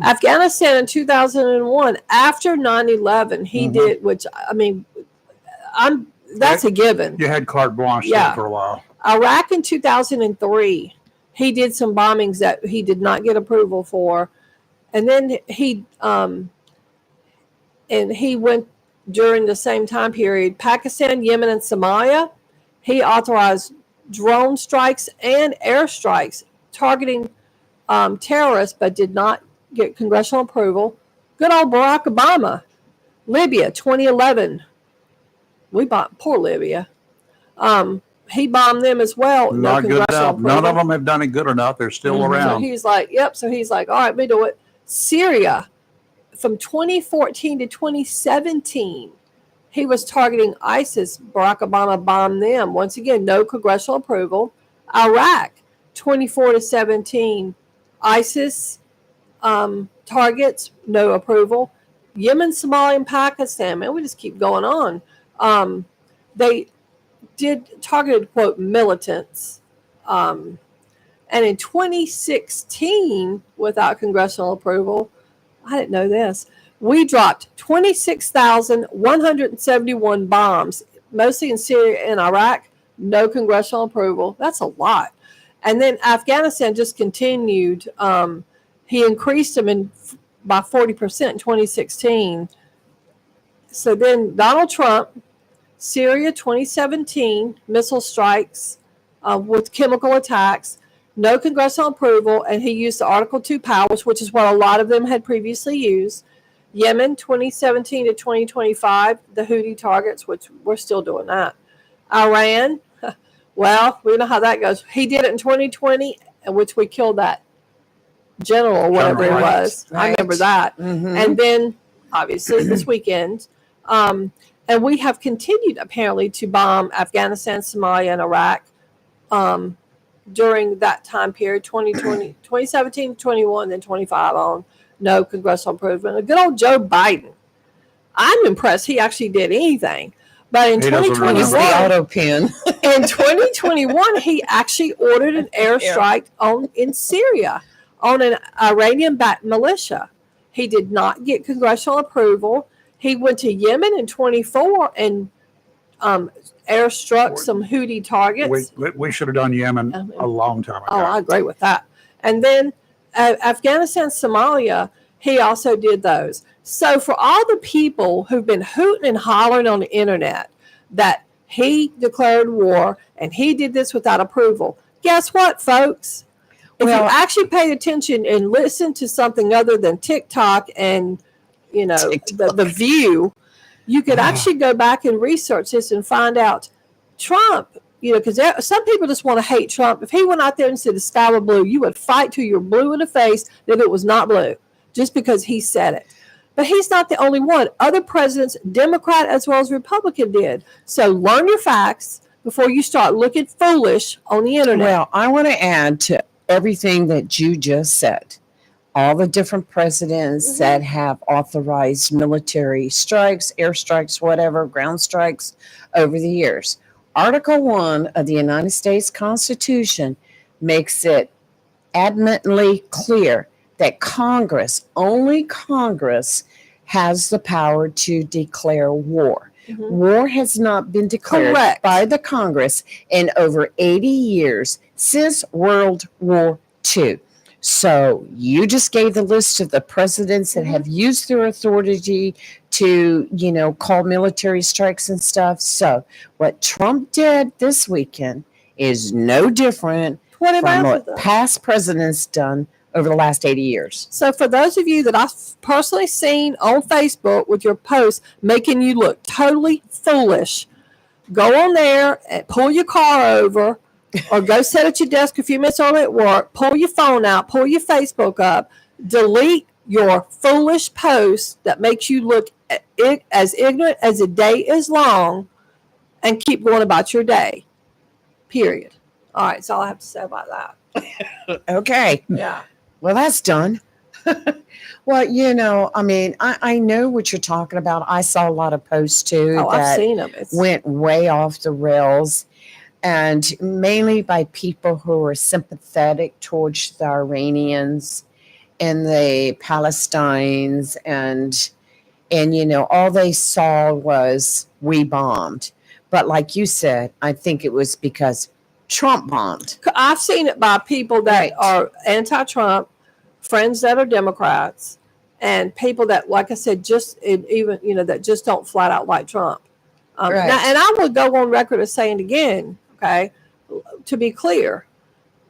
Afghanistan in 2001, after 9/11, he did, which, I mean, that's a given. You had carte blanche there for a while. Iraq in 2003, he did some bombings that he did not get approval for. And then he went during the same time period, Pakistan, Yemen, and Somalia. He authorized drone strikes and airstrikes targeting terrorists, but did not get congressional approval. Good old Barack Obama. Libya, 2011. We bombed poor Libya. He bombed them as well. Not good enough. None of them have done it good enough. They're still around. So he's like, yep. So he's like, all right, me do it. Syria, from 2014 to 2017, he was targeting ISIS. Barack Obama bombed them. Once again, no congressional approval. Iraq, 24 to 17, ISIS targets, no approval. Yemen, Somalia, and Pakistan, man, we just keep going on. They did targeted, quote, militants. And in 2016, without congressional approval, I didn't know this, we dropped 26,171 bombs, mostly in Syria and Iraq, no congressional approval. That's a lot. And then Afghanistan just continued. He increased them by 40% in 2016. So then Donald Trump, Syria 2017, missile strikes with chemical attacks, no congressional approval, and he used the Article 2 powers, which is what a lot of them had previously used. Yemen 2017 to 2025, the Houthi targets, which we're still doing that. Iran, well, we know how that goes. He did it in 2020, in which we killed that general or whatever it was. Right. I remember that. And then, obviously, this weekend, and we have continued, apparently, to bomb Afghanistan, Somalia, and Iraq during that time period, 2020, 2017, 21, then 25 on. No congressional approval. And a good old Joe Biden. I'm impressed he actually did anything. But in 2021, he actually ordered an airstrike in Syria on an Iranian-backed militia. He did not get congressional approval. He went to Yemen in 24 and airstruck some Houthi targets. We should have done Yemen a long time ago. Oh, I agree with that. And then Afghanistan, Somalia, he also did those. So for all the people who've been hooting and hollering on the internet that he declared war and he did this without approval, guess what, folks? If you actually paid attention and listened to something other than TikTok and, the View, you could actually go back and research this and find out Trump, because some people just want to hate Trump. If he went out there and said the sky was blue, you would fight till you're blue in the face that it was not blue just because he said it. But he's not the only one. Other presidents, Democrat as well as Republican, did. So learn your facts before you start looking foolish on the internet. Well, I want to add to everything that you just said. All the different presidents that have authorized military strikes, airstrikes, whatever, ground strikes over the years. Article 1 of the United States Constitution makes it adamantly clear that only Congress has the power to declare war. War has not been declared by the Congress in over 80 years since World War II. So you just gave the list of the presidents that have used their authority to, call military strikes and stuff. So what Trump did this weekend is no different from what past presidents done over the last 80 years. So for those of you that I've personally seen on Facebook with your posts making you look totally foolish, go on there and pull your car over or go sit at your desk a few minutes early at work, pull your phone out, pull your Facebook up, delete your foolish post that makes you look as ignorant as the day is long, and keep going about your day. Period. All right, that's all I have to say about that. Okay. Yeah. Well, that's done. Well, I know what you're talking about. I saw a lot of posts too I've seen them. Went way off the rails, and mainly by people who are sympathetic towards the Iranians and the Palestinians, and all they saw was we bombed. But like you said, I think it was because Trump bombed. I've seen it by people that are anti-Trump, friends that are Democrats, and people that, like I said, that just don't flat out like Trump. Now, and I would go on record as saying again, okay, to be clear,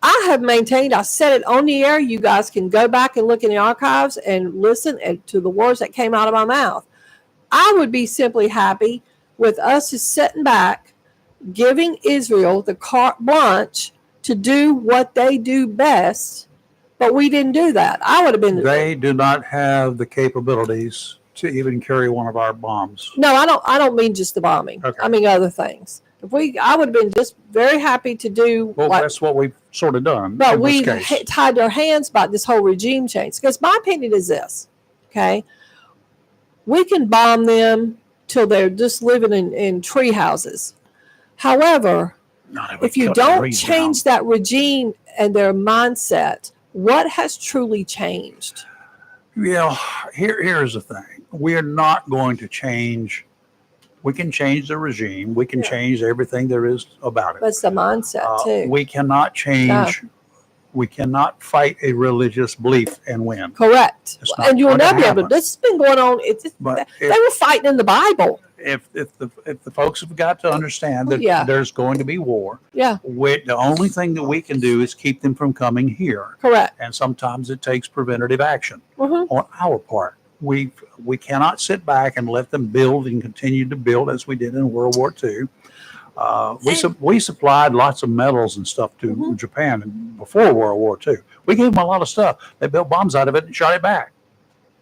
I have maintained, I said it on the air, you guys can go back and look in the archives and listen to the words that came out of my mouth. I would be simply happy with us just sitting back, giving Israel the carte blanche to do what they do best, but we didn't do that. I would have been. They do not have the capabilities to even carry one of our bombs. No, I don't mean just the bombing. Okay. I mean other things. I would have been just very happy to do. Well, that's what we've sort of done. But we tied their hands by this whole regime change. Because my opinion is this, okay? We can bomb them till they're just living in tree houses. However, if you don't change that regime and their mindset, what has truly changed? Yeah, here's the thing. We're not going to change. We can change the regime. We can change everything there is about it. But it's the mindset, too. We cannot change. No. We cannot fight a religious belief and win. Correct. And you'll never be able to. This has been going on. They were fighting in the Bible. If the folks have got to understand that there's going to be war, the only thing that we can do is keep them from coming here. Correct. And sometimes it takes preventative action on our part. We cannot sit back and let them build and continue to build as we did in World War II. We supplied lots of metals and stuff to Japan before World War II. We gave them a lot of stuff. They built bombs out of it and shot it back.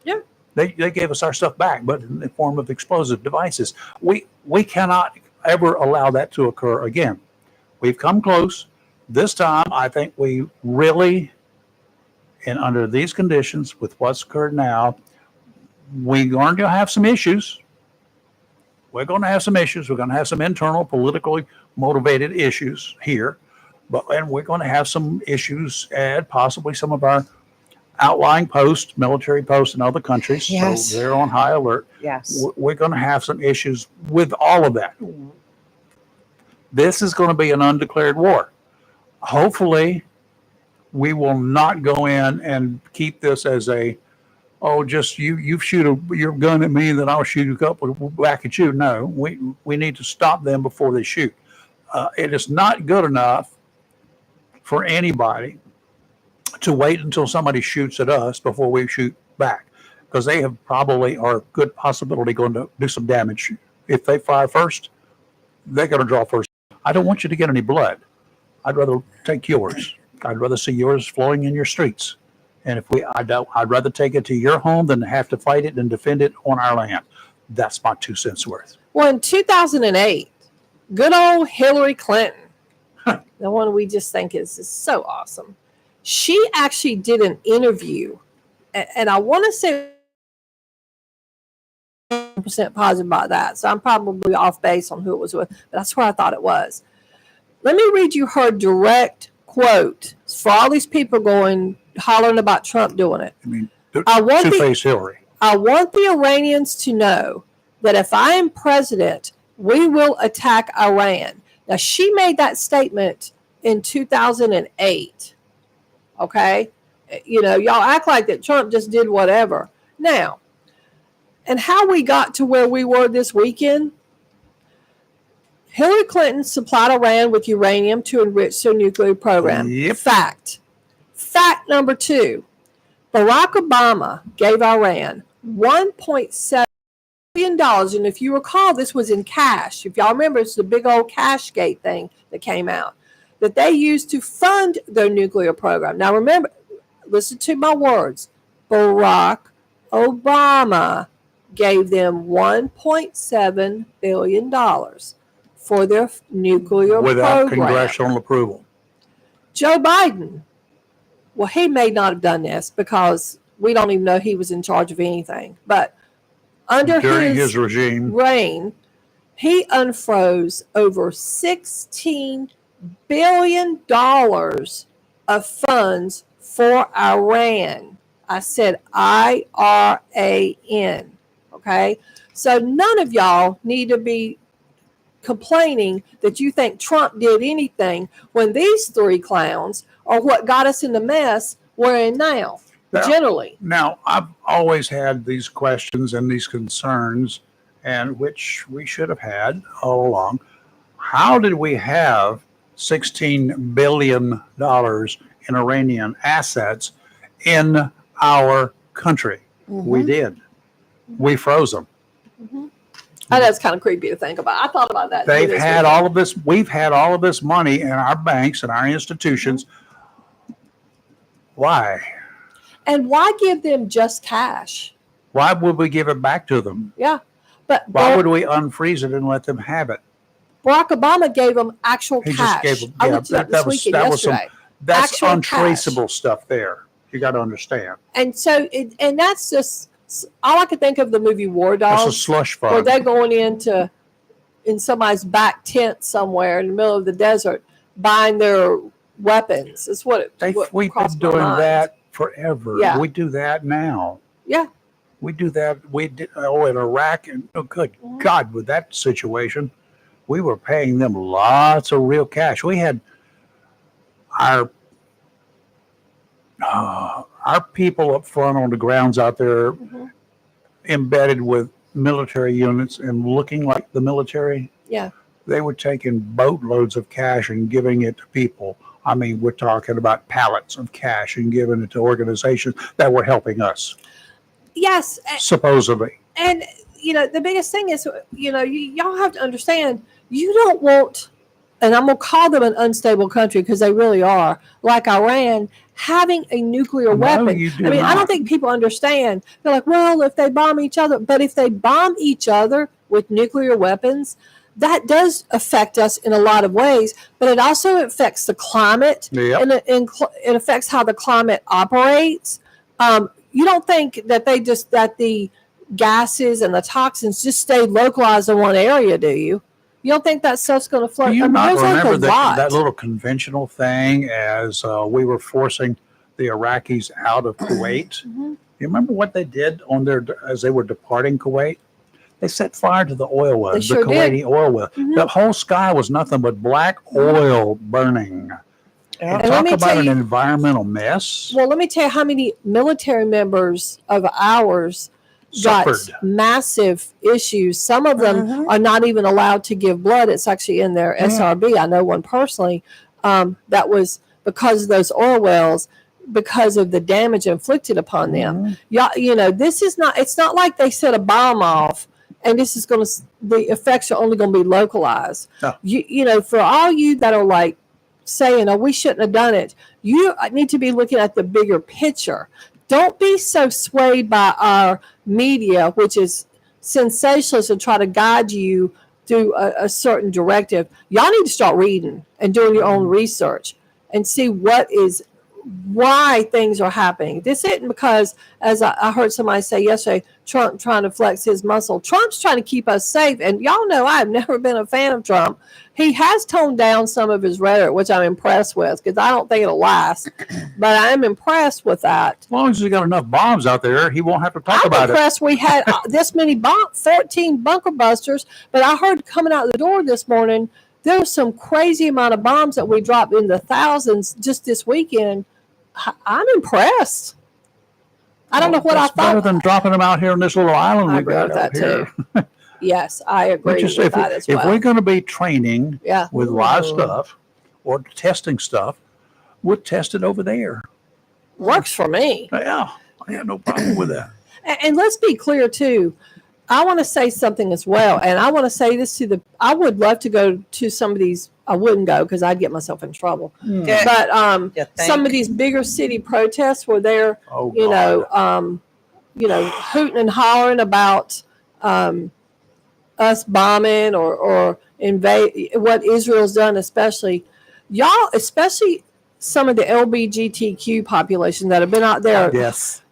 Yeah. They gave us our stuff back, but in the form of explosive devices. We cannot ever allow that to occur again. We've come close. This time, I think we really, and under these conditions, with what's occurred now, we're going to have some issues. We're going to have some issues. We're going to have some internal politically motivated issues here, and we're going to have some issues and possibly some of our outlying posts, military posts in other countries. Yes. So they're on high alert. Yes. We're going to have some issues with all of that. This is going to be an undeclared war. Hopefully, we will not go in and keep this as just you shoot your gun at me, then I'll shoot a couple back at you. No, we need to stop them before they shoot. It is not good enough for anybody to wait until somebody shoots at us before we shoot back, because they have probably are good possibility going to do some damage. If they fire first, they're going to draw first. I don't want you to get any blood. I'd rather take yours. I'd rather see yours flowing in your streets. And I'd rather take it to your home than have to fight it and defend it on our land. That's my 2 cents worth. Well, in 2008, good old Hillary Clinton, the one we just think is so awesome. She actually did an interview, and I want to say 100% positive about that. So I'm probably off base on who it was with, but that's where I thought it was. Let me read you her direct quote for all these people hollering about Trump doing it. I mean, Two-faced Hillary. I want the Iranians to know that if I am president, we will attack Iran. Now, she made that statement in 2008. Okay? Y'all act like that Trump just did whatever. Now, and how we got to where we were this weekend, Hillary Clinton supplied Iran with uranium to enrich their nuclear program. Yep. Fact number 2, Barack Obama gave Iran $1.7 billion. And if you recall, this was in cash. If y'all remember, it's the big old cash gate thing that came out that they used to fund their nuclear program. Now, remember, listen to my words. Barack Obama gave them $1.7 billion for their nuclear without program. congressional approval. Joe Biden, well, he may not have done this because we don't even know he was in charge of anything. But during his regime, reign, he unfroze over $16 billion of funds for Iran. I said IRAN. Okay? So none of y'all need to be complaining that you think Trump did anything when these 3 clowns are what got us in the mess we're in now, generally. Now, I've always had these questions and these concerns, and which we should have had all along. How did we have $16 billion in Iranian assets in our country? Mm-hmm. We did. We froze them. Mm-hmm. I know it's kind of creepy to think about. I thought about that. They've had all of this. We've had all of this money in our banks and our institutions. Why? And why give them just cash? Why would we give it back to them? Yeah. But why would we unfreeze it and let them have it? Barack Obama gave them actual cash. Just gave them, I looked it up this weekend, yesterday. That's actual untraceable cash stuff there. You got to understand. And so, and that's just all I could think of. The movie War Dogs. That's a slush fund. Where they're going in somebody's back tent somewhere in the middle of the desert, buying their weapons. That's what we've been doing that forever. Yeah. We do that now. Yeah. We do that. We did in Iraq, and good God, with that situation, we were paying them lots of real cash. We had our people up front on the grounds out there, embedded with military units and looking like the military. Yeah. They were taking boatloads of cash and giving it to people. I mean, we're talking about pallets of cash and giving it to organizations that were helping us. Yes. Supposedly. And, the biggest thing is, y'all have to understand, you don't want, and I'm going to call them an unstable country because they really are, like Iran, having a nuclear weapon. I don't think people understand. They're like, well, if they bomb each other, but if they bomb each other with nuclear weapons, that does affect us in a lot of ways, but it also affects the climate. Yep. And it affects how the climate operates. You don't think that that the gases and the toxins just stay localized in one area, do you? You don't think that stuff's going to flow? Do you not remember that little conventional thing as we were forcing the Iraqis out of Kuwait. Mhm. You remember what they did as they were departing Kuwait? They set fire to the oil well, They the sure did. Kuwaiti oil well. Mhm. The whole sky was nothing but black oil burning. Yeah. And let Talk me about tell an you- environmental mess. Well, let me tell you how many military members of ours got Suffered. massive issues. Some of them Mhm. are not even allowed to give blood. It's actually in their Yeah. SRB. I know one personally that was because of those oil wells, because of the damage inflicted upon them. Mhm. Yeah, this is not. It's not like they set a bomb off, and this is going to. The effects are only going to be localized. No. For all you that are like saying, "Oh, we shouldn't have done it," you need to be looking at the bigger picture. Don't be so swayed by our media, which is sensationalist, and try to guide you through a certain directive. Y'all need to start reading and doing your own research and see why things are happening. This isn't because, as I heard somebody say yesterday, Trump trying to flex his muscle. Trump's trying to keep us safe. And y'all know I've never been a fan of Trump. He has toned down some of his rhetoric, which I'm impressed with because I don't think it'll last. But I am impressed with that. As long as he's got enough bombs out there, he won't have to talk I'm about it. impressed we had this many 14 bunker busters. But I heard coming out the door this morning, there was some crazy amount of bombs that we dropped in the thousands just this weekend. I'm impressed. I don't know what I That's better thought. than dropping them out here on this little island I we agree got with out that here. too. Yes, I agree But just with if, that as if well. we're going to be training Yeah. with live Ooh. stuff or testing stuff, we'll test it over there. Works for me. Yeah, I have no problem with that. And let's be clear too. I want to say something as well. And I want to say this I would love to go to some of these. I wouldn't go because I'd get myself in trouble. Yeah. But You think? some of these bigger city protests where they're, Oh, God. hooting and hollering about us bombing or invade what Israel's done, especially some of the LGBTQ population that have been out there. Yes.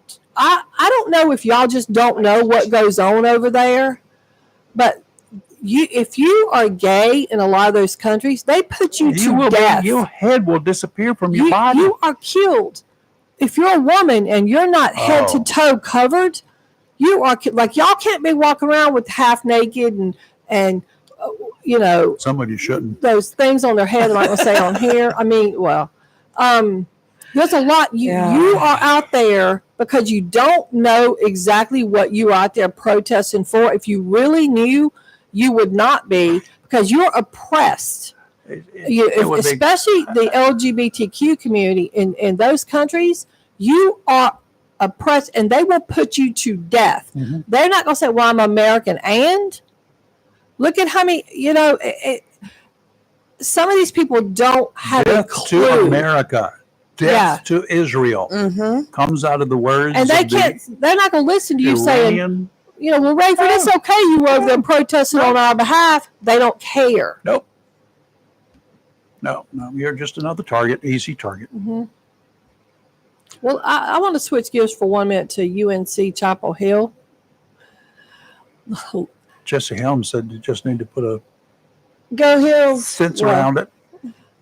I don't know if y'all just don't know what goes on over there, but if you are gay in a lot of those countries, they put you to death. Your head will disappear from your body. You are killed. If you're a woman and you're not head to Oh. toe covered, you are like y'all can't be walking around with half naked and Some of you shouldn't. those things on their head. I'm not gonna say on here. I mean, there's a lot. You are out there because you don't know exactly what you are out there protesting for. If you really knew, you would not be because you're oppressed. Especially the LGBTQ community in those countries, you are oppressed and they will put you to death. Mhm. They're not going to say, well, I'm American. And look at how many, some of these people don't have a Death clue. to America. Death Yeah. to Israel. Mm-hmm. Comes out of the words And they of the they're not going to listen to you saying, Iranian. well, Rayford, it's okay. You were over there protesting on our behalf. They don't care. Nope. No, you're just another target, easy target. Mm-hmm. Well, I want to switch gears for 1 minute to UNC Chapel Hill. Jesse Helms said you just need to put a Go Hills. fence Well, around it.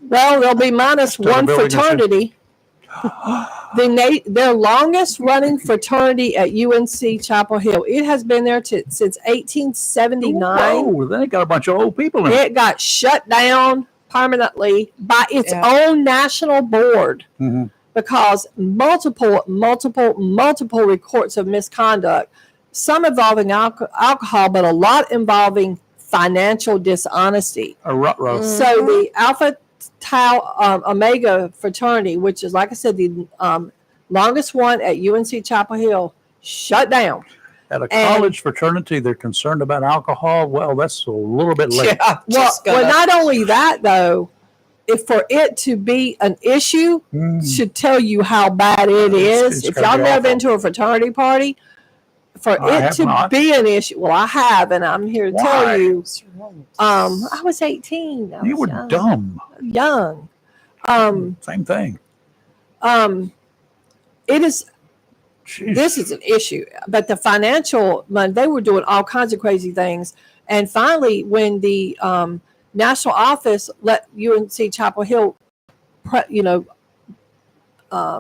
Well, they'll be minus Start one building a fraternity. Their longest running fraternity at UNC Chapel Hill. It has been there since 1879. Whoa, they got a bunch of old people in it. It got shut down permanently by its own national board Mhm. because multiple reports of misconduct, some involving alcohol, but a lot involving financial dishonesty. A rut row. So the Alpha Tau Omega fraternity, which is, like I said, the longest one at UNC Chapel Hill, shut down. At a college fraternity, they're concerned about alcohol. Well, that's a little bit late. Yeah, Well, not only that, though, if for it to be an issue, should tell you how bad it is. It's If gotta y'all be never awful. been to a fraternity party, for I it have to not. be an issue, well, I have, and I'm here to Why? tell you. I was 18. I You was were dumb. young. Same thing. It is. Jeez. This is an issue, but the financial money, they were doing all kinds of crazy things. And finally, when the national office let UNC Chapel Hill,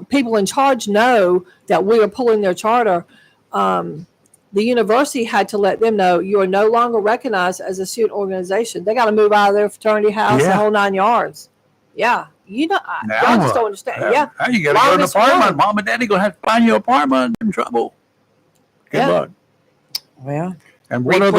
people in charge know that we are pulling their charter, the university had to let them know you are no longer recognized as a student organization. They got to move out of their fraternity house, the whole 9 yards. Yeah. You know, y'all just don't understand. Yeah. Now you got to go to an apartment. Mom and Daddy going to have to find you an apartment. In trouble. Good luck. Well, and what are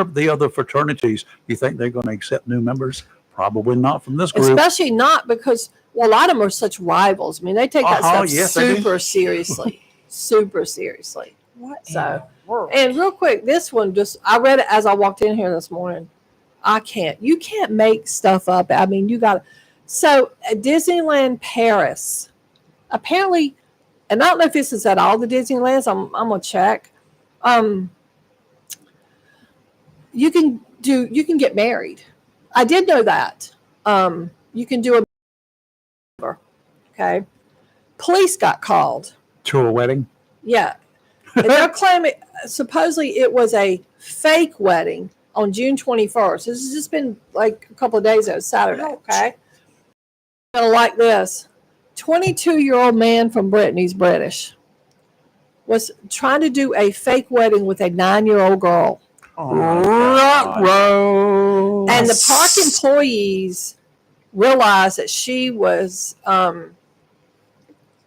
the other fraternities? You think they're going to accept new members? Probably not from this group. Especially not because, well, a lot of them are such rivals. I mean, they take that stuff super seriously. Super seriously. What? So, and real quick, this one I read it as I walked in here this morning. You can't make stuff up. I mean, you got to. So at Disneyland Paris, apparently, and I don't know if this is at all the Disneylands. I'm gonna check. You can get married. I did know that. You can do a. Okay. Police got called to a wedding. Yeah. And they're claiming supposedly it was a fake wedding on June 21st. This has just been like a couple of days ago, Saturday. Okay. You're gonna like this. 22-year-old man from Britain, he's British, was trying to do a fake wedding with a 9-year-old girl. Oh, and the park employees realized that she was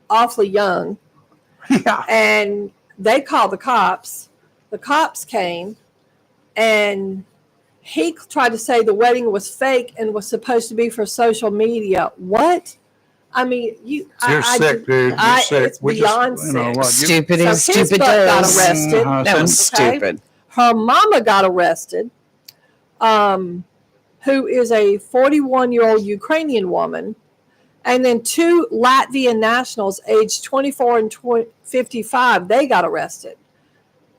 awfully young. Yeah. And they called the cops. The cops came, and he tried to say the wedding was fake and was supposed to be for social media. What? I mean, you're sick, dude. You're sick. It's beyond sick. Stupid as So his stupid butt got does. arrested. That was stupid. Her mama got arrested, who is a 41-year-old Ukrainian woman. And then 2 Latvian nationals aged 24 and 55, they got arrested.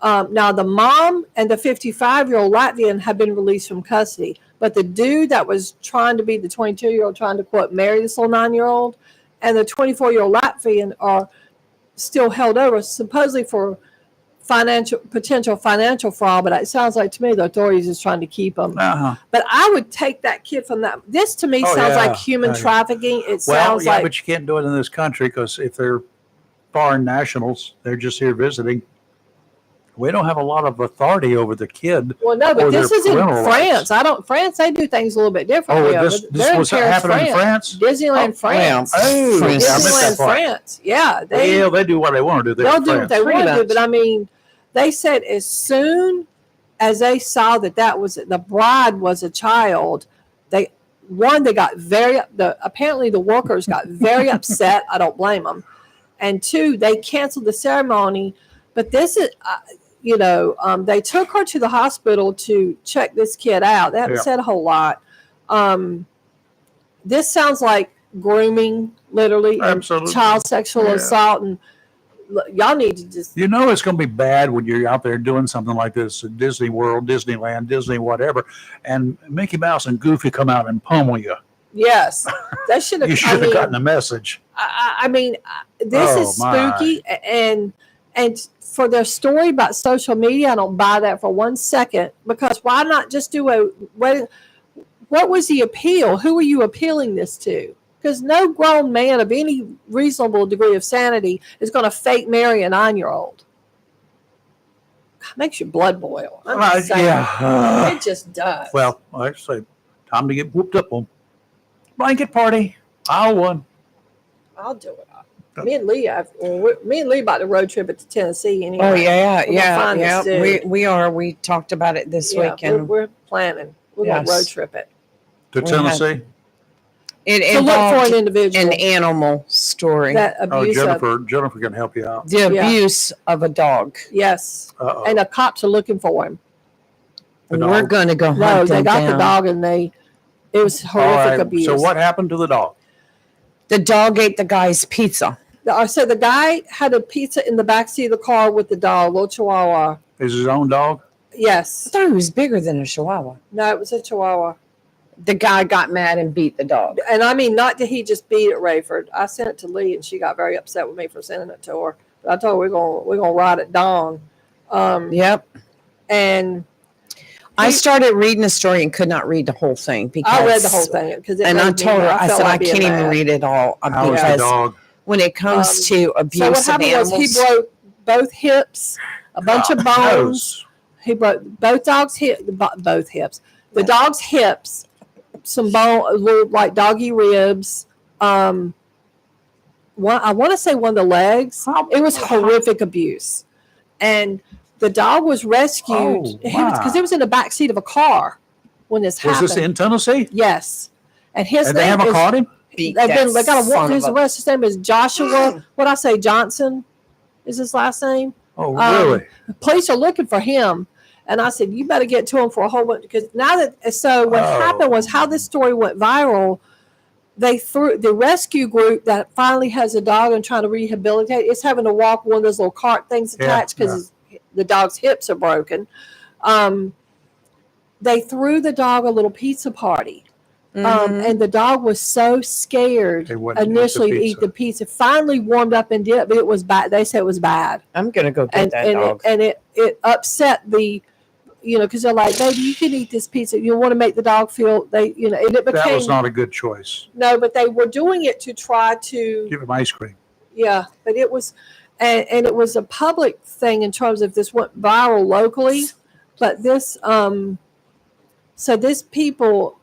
Now, the mom and the 55-year-old Latvian have been released from custody. But the dude that was trying to be the 22-year-old, trying to, quote, marry this little 9-year-old, and the 24-year-old Latvian are still held over, supposedly for potential financial fraud. But it sounds like to me the authorities is trying to keep them. Uh-huh. But I would take that kid from that. This to me sounds like human trafficking. It sounds like. But you can't do it in this country because if they're foreign nationals, they're just here visiting. We don't have a lot of authority over the kid. Well, no, but this is in France. France, they do things a little bit differently. Oh, this was happening in France? Disneyland, France. Oh, Disneyland, France. Yeah. They do what they want to do. They'll do what they want to do, but I mean, they said as soon as they saw that the bride was a child, apparently the workers got very upset. I don't blame them. And 2, they canceled the ceremony. But this is, they took her to the hospital to check this kid out. They haven't said a whole lot. This sounds like grooming, literally, absolutely, and child sexual assault. And y'all need to just. You know it's going to be bad when you're out there doing something like this at Disney World, Disneyland, Disney whatever, and Mickey Mouse and Goofy come out and pummel you. Yes, that should have. You should have gotten the message. I mean, this is spooky, and for their story about social media, I don't buy that for 1 second. Because why not just do a wedding? What was the appeal? Who are you appealing this to? Because no grown man of any reasonable degree of sanity is going to fake marry a 9-year-old. Makes your blood boil. It just does. Well, like I say, time to get whooped up on. Blanket party. I'll do it. Me and Lee about to road trip it to Tennessee anyway. Oh yeah. We are. We talked about it this week, and we're planning. We're going to road trip it to Tennessee. It to look for an individual, an animal story. Jennifer can help you out. The abuse of a dog. Yes. And the cops are looking for him. We're going to go hunt them. No, they got the dog, and it was horrific abuse. So what happened to the dog? The dog ate the guy's pizza. So the guy had a pizza in the backseat of the car with the dog, little Chihuahua. Is his own dog? Yes. I thought it was bigger than a Chihuahua. No, it was a Chihuahua. The guy got mad and beat the dog. And I mean, not that he just beat it, Rayford. I sent it to Lee, and she got very upset with me for sending it to her. But I told her we're gonna ride at dawn. Yep. And I started reading the story and could not read the whole thing because I read the whole thing and I told her, I said, I can't even read it all. How was the dog? when it comes to abuse So what of happened was animals. he broke both hips, a bunch of bones. He broke both dogs' both hips. The dog's hips, some bone, little like doggy ribs. I want to say one of the legs. It was horrific abuse, and the dog was rescued. Oh, Because wow. it was in the back seat of a car when this Was happened. this in Tennessee? Yes, and his And they name haven't is. caught him? Beat They that got a son his of a- arrest. His name is Joshua. What I say, Johnson, is his last name. Oh, really? Police are looking for him, and I said you better get to him for a whole bunch because now that what happened was how this story went viral. They threw the rescue group that finally has a dog and trying to rehabilitate. It's having to walk one of those little cart things attached because the dog's hips are broken. They threw the dog a little pizza party. And the dog was so scared They wouldn't eat initially the to eat the pizza. Finally warmed up and did it, but it was bad. They said it was bad, I'm gonna go get that dog. it upset the, because they're like, baby, you can eat this pizza. You want to make the dog feel and it became That was not a good choice. no, but they were doing it to try to Give him ice cream. but it was, and it was a public thing in terms of this went viral locally, but this so this people.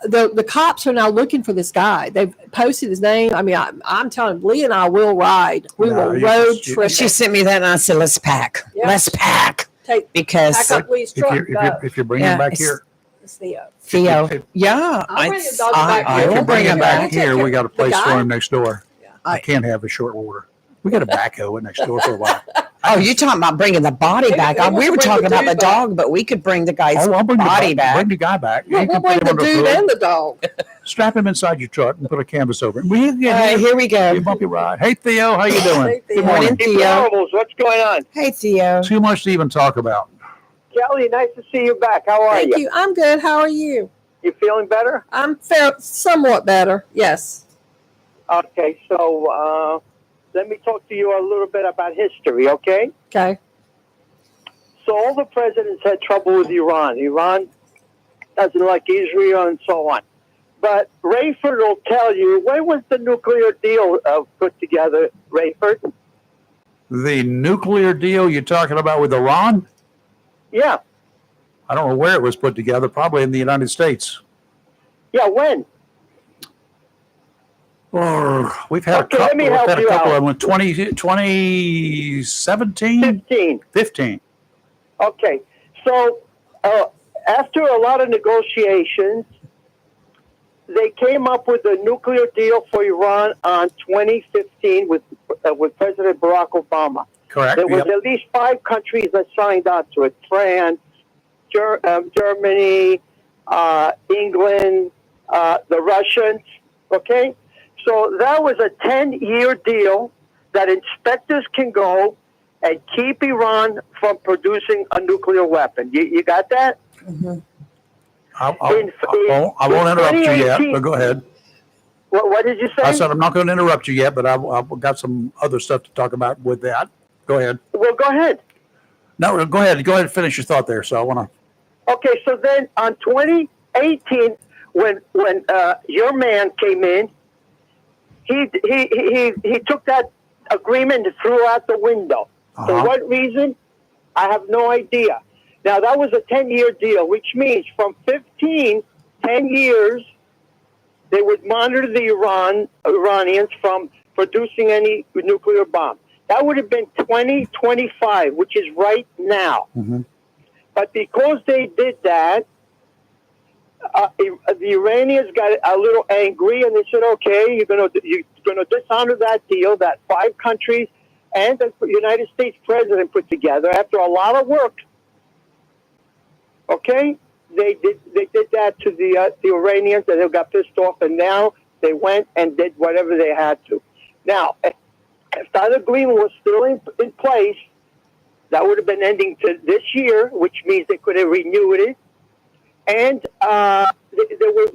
The cops are now looking for this guy. They've posted his name. I mean, I'm telling Lee and I will ride. We will road trip. She sent me that, and I said, "Let's pack. Yeah. Let's pack." Pack Because up Lee's truck. If you're bringing him back here, It's Theo. Theo, yeah, I'll bring the dog back I if will you bring him back. here, we got a place for him next door. Yeah. I can't have a short order. We got a backhoe next door for a while. Oh, you're talking about bringing the body back? Maybe We were bring talking the about the dude back. dog, but we could bring the guy's I'll bring body back. Bring the guy back. We'll can bring put him the under dude hood, and the dog. strap him inside your truck and put a canvas over him. We All right, here we go. You bumpy ride. Hey Theo, how you doing? Hey, Theo. Good morning. Morning, Theo. What's going on? Hey, Theo. Too much to even talk about. Kelly, nice to see you back. How are Thank you. I'm good. How are you? You feeling better? I'm somewhat better. Yes. Okay, so let me talk to you a little bit about history, okay? Okay. So all the presidents had trouble with Iran. Iran doesn't like Israel and so on. But Rayford will tell you, when was the nuclear deal put together, Rayford? The nuclear deal you're talking about with Iran? Yeah. I don't know where it was put together, probably in the United States. Yeah, when? Or we've had Okay, a let couple, me we've help had a you couple out. of them. 2017, 15. 15. Okay. So after a lot of negotiations, they came up with a nuclear deal for Iran on 2015 with President Barack Obama. Correct. There was Yep. at least 5 countries that signed on to it: France, Germany, England, the Russians. Okay, so that was a 10-year deal that inspectors can go and keep Iran from producing a nuclear weapon. You got that? Mm-hmm. I won't interrupt you yet, but go ahead. What did you say? I said I'm not going to interrupt you yet, but I've got some other stuff to talk about with that. Go ahead. Well, go ahead. No, go ahead. Go ahead and finish your thought there. So I want to. Okay, so then on 2018, when your man came in, he took that agreement and threw out the window. For what reason? I have no idea. Now, that was a 10-year deal, which means from 10 years, they would monitor the Iranians from producing any nuclear bomb. That would have been 2025, which is right now. Mm-hmm. But because they did that, the Iranians got a little angry, and they said, "Okay, you're going to dishonor that deal that 5 countries and the United States president put together after a lot of work." Okay, they did that to the Iranians, and they got pissed off, and now they went and did whatever they had to. Now, if that agreement was still in place, that would have been ending to this year, which means they could have renewed it. And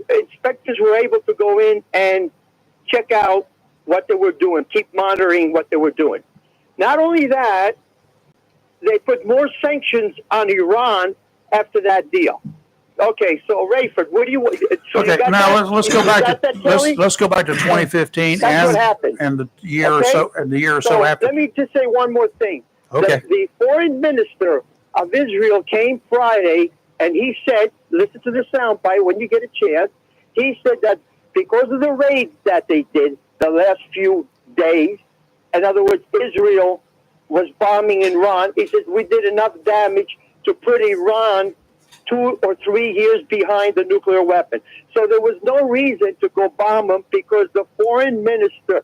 inspectors were able to go in and check out what they were doing, keep monitoring what they were doing. Not only that, they put more sanctions on Iran after that deal. Okay, so Rayford, what do you? So Okay, you got now that? let's go You back got to that, Kelly? let's go back to 2015 That's what happened. and the year or Okay? so and the year or So so after. let me just say one more thing. Okay. The foreign minister of Israel came Friday, and he said, listen to the soundbite when you get a chance. He said that because of the raids that they did the last few days, in other words, Israel was bombing Iran. He said we did enough damage to put Iran 2 or 3 years behind the nuclear weapon. So there was no reason to go bomb them because the foreign minister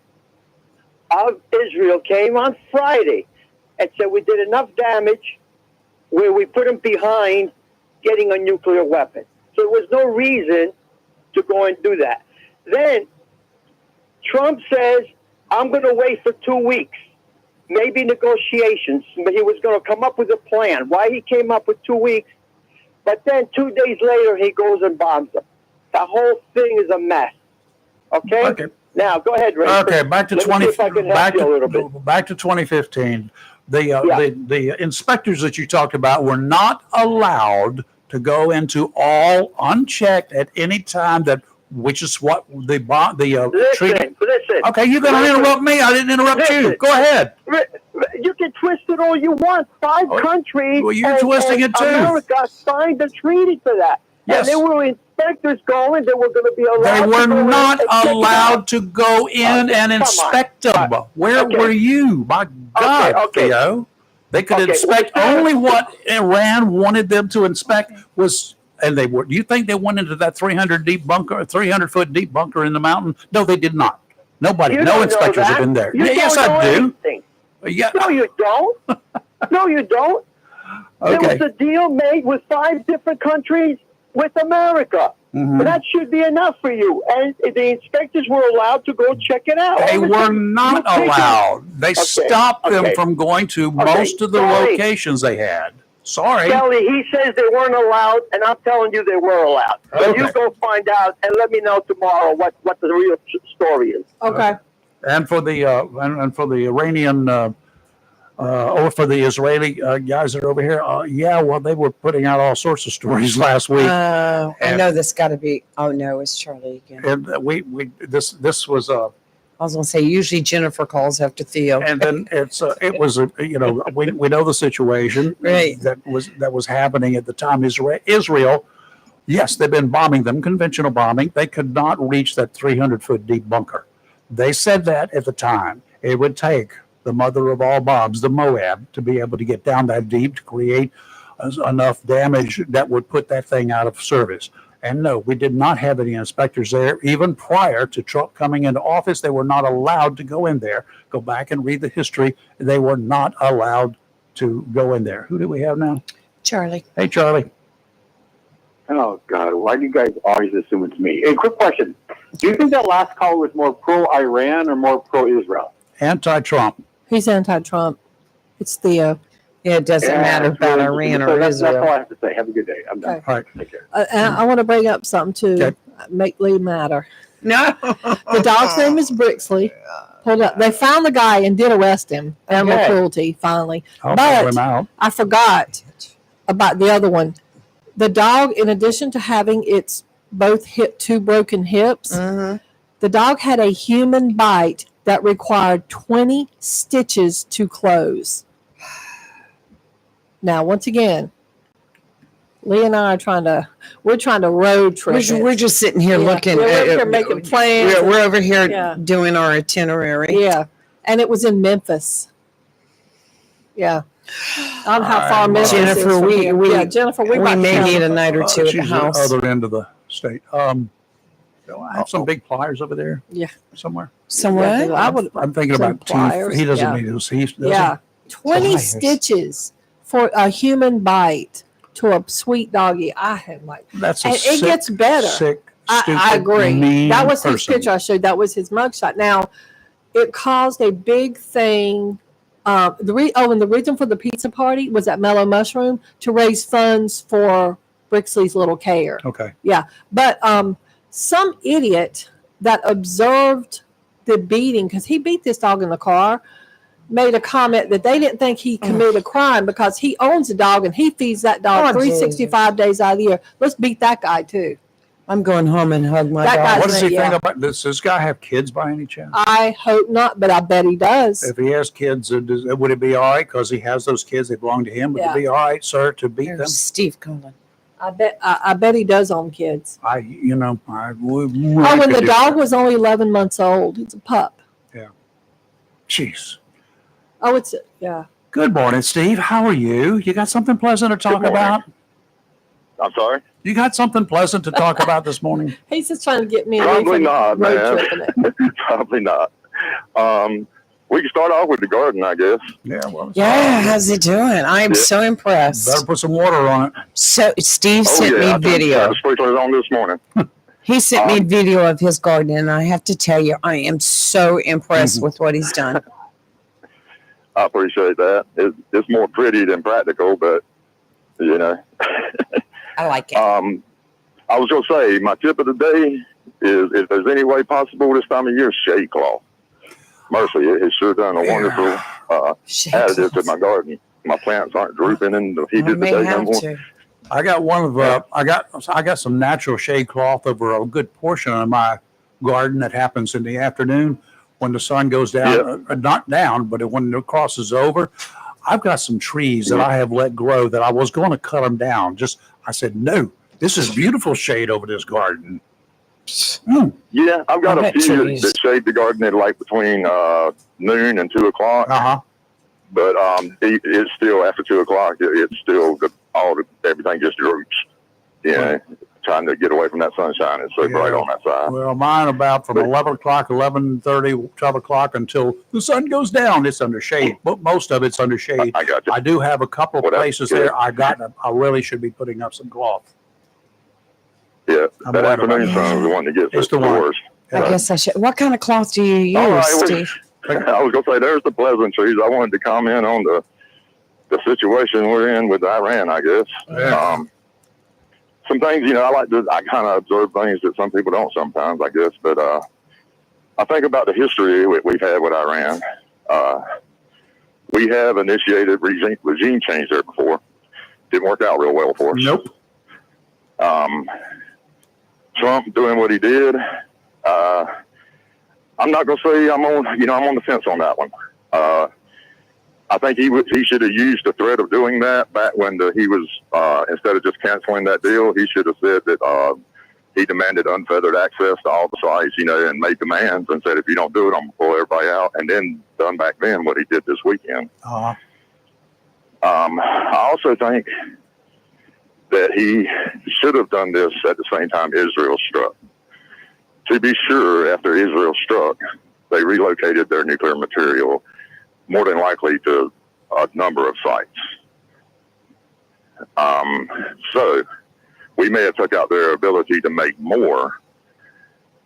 of Israel came on Friday and said we did enough damage where we put them behind getting a nuclear weapon. So there was no reason to go and do that. Then Trump says, I'm going to wait for 2 weeks, maybe negotiations. But he was going to come up with a plan. Why he came up with 2 weeks? But then 2 days later, he goes and bombs them. The whole thing is a mess. Okay? Okay. Now, go ahead, Ray. Okay, back to Let me see if I can help back you a to little bit. back to 2015. Yeah. The inspectors that you talked about were not allowed to go into all unchecked at any time which is what the treaty. Listen. Okay, you're going to Listen. interrupt me. I didn't interrupt you. Listen. Go ahead. You can twist it all you want. Five countries. Well, you're twisting it too. America signed the treaty for that. Yes. And there were inspectors going. They were going to be allowed. They were to go not in and check it allowed out. to go in and Come on. inspect them. Where Okay. were you? My God, Okay. Theo. They could Okay. inspect only what Iran wanted them to inspect was, and they were. Do you think they went into that 300-foot deep bunker in the mountain? No, they did not. Nobody, You no don't know inspectors have that. been there. You Yes, don't I know do. anything. Yeah. No, you don't. No, you don't. There Okay. was a deal made with 5 different countries with America. Mhm. That should be enough for you. And the inspectors were allowed to go check it out. They All of a were sudden, not you pick it. allowed. They stopped them okay. from going to most of the sorry. locations they had. Sorry. Kelly, he says they weren't allowed, and I'm telling you they were allowed. So Okay. you go find out and let me know tomorrow what the real story is. Okay. And for the Iranian or for the Israeli guys that are over here, well, they were putting out all sorts of stories last week, I And- know this got to be. Oh no, it's Charlie again. and this was I was going to say usually Jennifer calls after Theo. and then it was we know the situation Right. that was happening at the time. Israel, yes, they've been bombing them, conventional bombing. They could not reach that 300-foot deep bunker. They said that at the time it would take the mother of all bombs, the Moab, to be able to get down that deep to create enough damage that would put that thing out of service. And no, we did not have any inspectors there. Even prior to Trump coming into office, they were not allowed to go in there. Go back and read the history. They were not allowed to go in there. Who do we have now? Charlie. Hey, Charlie. Oh, God. Why do you guys always assume it's me? Hey, quick question. Do you think that last call was more pro-Iran or more pro-Israel? Anti-Trump. He's anti-Trump. It's Theo. Yeah, it doesn't matter it's about really Iran interesting. or That's all Israel. I have to say. Have a good day. I'm done. Okay. All right. Take care. And I want to bring up something to Okay. make Lee matter. No. The dog's name is Brixley. Hold up. They found the guy and did arrest him. Animal Okay. cruelty, finally. I'll But- bail him out. I forgot about the other one. The dog, in addition to having its two broken hips, Mhm. the dog had a human bite that required 20 stitches to close. Now, once again, Lee and I are trying to road trip. We're just sitting here Yeah. looking. We're over here making plans. We're over here Yeah. doing our itinerary. Yeah, and it was in Memphis. Yeah, I don't know how far Memphis Jennifer, is from we- here. we- yeah, Jennifer, we We might may come. need a night or two at the She's house. the other end of the state. I have some big pliers over there. Yeah. Somewhere. Somewhat. I would. I'm thinking Some about teeth. pliers, He doesn't yeah. need those. He doesn't. Yeah, 20 Pliers. stitches for a human bite to a sweet doggy. I am like, That's a and sick, it gets better. sick, I stupid, agree. mean That was his person. picture I showed. That was his mugshot. Now, it caused a big thing. And the reason for the pizza party was at Mellow Mushroom to raise funds for Brixley's little care. Okay. But some idiot that observed the beating, because he beat this dog in the car, made a comment that they didn't think he committed a crime because he owns a dog and he feeds that dog Oh, 365 days out of the year. Let's beat that guy too. I'm going home and hug my That dog. guy's What does he Yeah. think about this? Does this guy have kids by any chance? I hope not, but I bet he does. If he has kids, would it be all right? Because he has those kids, they belong to him. Would Yeah. it be all right, sir, to beat There's them? Steve calling. I bet he does own kids. I would. Oh, when the dog was only 11 months old, it's a pup. Jeez. Oh, yeah. Good morning, Steve. How are you? You got something pleasant to talk morning. about? I'm sorry? You got something pleasant to talk about this morning? He's just trying to get me Probably away from not, road man. tripping it. Probably not. We can start off with the garden, I guess. Yeah, well. Yeah, how's it doing? I am Yeah. so impressed. Better put some water on it. So Steve sent I me tried video. to sprinkle it on this morning. He sent me video of his garden, and I have to tell you, I am so impressed with what he's done. I appreciate that. It's more pretty than practical, but, you know. I like it. I was going to say, my tip of the day is if there's any way possible this time of year, shade cloth. Mercy, it has sure done a wonderful additive to my garden. My plants aren't drooping in the heat I of the may day no have more. to. I got one of I got some natural shade cloth over a good portion of my garden that happens in the afternoon when the sun goes down, not down, but when it crosses over. I've got some trees that I have let grow that I was going to cut them down. I said, no, this is beautiful shade over this garden. Yeah, I've got I a bet few trees. that shade the garden at like between noon and 2 o'clock. Uh-huh. But it's still after 2 o'clock. It's still everything just droops. You know, trying to get away from that sunshine. It's so bright on that side. Well, mine about from 11 o'clock, 11:30, 12 o'clock until the sun goes down. It's under shade, but most of it's under shade. I got you. I do have a couple Well, that's places good. there. I really should be putting up some cloth. Yeah, I'm that worried afternoon about sun is the one that gets It's it the the one. worst. I guess I should. What kind of cloth do you use, All right, Steve? I was going to say, there's the pleasantries. I wanted to comment on the situation we're in with Iran, I guess. Yeah. Some things, I kind of observe things that some people don't sometimes, I guess. But I think about the history we've had with Iran. We have initiated regime change there before. Didn't work out real well for us. Nope. Trump doing what he did. I'm not going to say I'm on the fence on that one. I think he should have used the threat of doing that back when he was, instead of just canceling that deal, he should have said that he demanded unfettered access to all the sites, and made demands and said, if you don't do it, I'm going to pull everybody out. And then done back then what he did this weekend. Uh-huh. I also think that he should have done this at the same time Israel struck. To be sure, after Israel struck, they relocated their nuclear material more than likely to a number of sites. So we may have took out their ability to make more,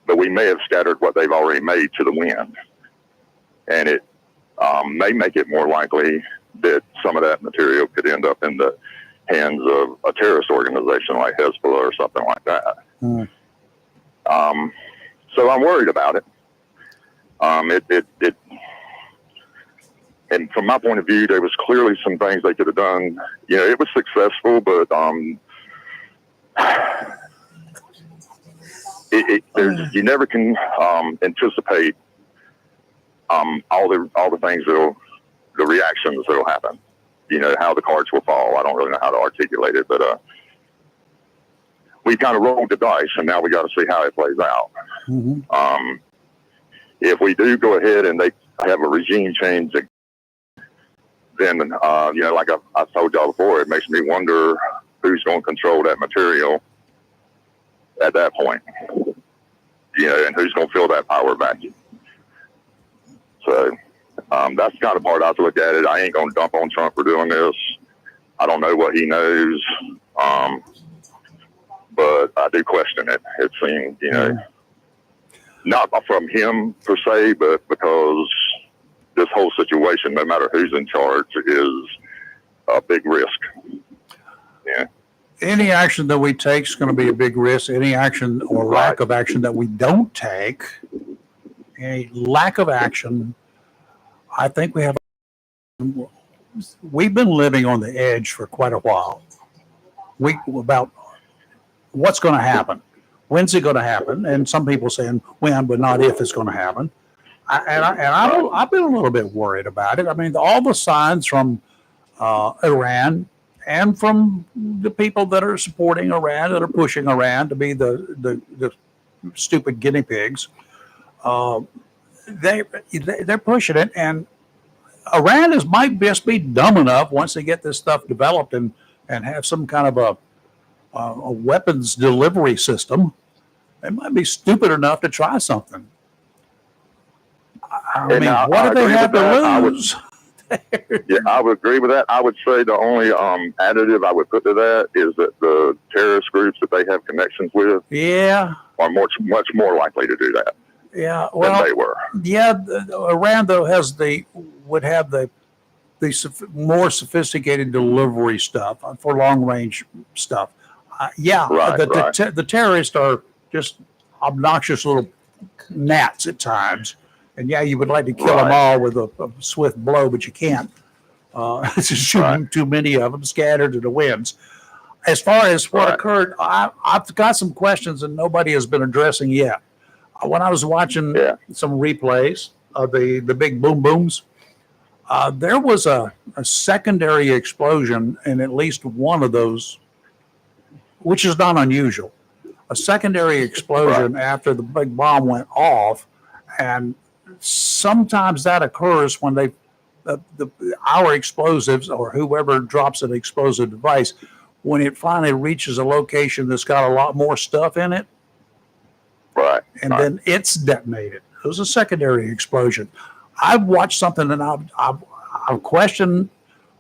but we may have scattered what they've already made to the wind. And it may make it more likely that some of that material could end up in the hands of a terrorist organization like Hezbollah or something like that. Mm. So I'm worried about it. And from my point of view, there was clearly some things they could have done. It was successful, but you never can anticipate all the things the reactions that'll happen. How the cards will fall. I don't really know how to articulate it, but we kind of rolled the dice, and now we got to see how it plays out. Mm-hmm. If we do go ahead and they have a regime change, then like I've told y'all before, it makes me wonder who's going to control that material at that point. And who's going to fill that power vacuum. So that's the kind of part I have to look at it. I ain't going to dump on Trump for doing this. I don't know what he knows. But I do question it. It seems, not from him per se, but because this whole situation, no matter who's in charge, is a big risk. Yeah. Any action that we take is going to be a big risk. Any action or lack of action that we don't take, any lack of action, I think we have we've been living on the edge for quite a while. About what's going to happen. When's it going to happen? And some people saying when, but not if it's going to happen. I've been a little bit worried about it. I mean, all the signs from Iran and from the people that are supporting Iran, that are pushing Iran to be the stupid guinea pigs, they're pushing it. And Iran might just be dumb enough once they get this stuff developed and have some kind of a weapons delivery system. They might be stupid enough to try something. I mean, what do they have to lose? Yeah, I would agree with that. I would say the only additive I would put to that is that the terrorist groups that they have connections with are much more likely to do that. Yeah, well, than they were. Yeah, Iran though would have the more sophisticated delivery stuff for long range stuff. The terrorists are just obnoxious little gnats at times. And yeah, you would like to kill them all with a swift blow, but you can't. It's just shooting too many of them scattered to the winds. As far as what occurred, I've got some questions that nobody has been addressing yet. When I was watching some replays of the big boom booms, there was a secondary explosion in at least one of those, which is not unusual. A secondary explosion after the big bomb went off, and sometimes that occurs when our explosives or whoever drops an explosive device, when it finally reaches a location that's got a lot more stuff in it, then it's detonated. It was a secondary explosion. I've watched something and I've questioned,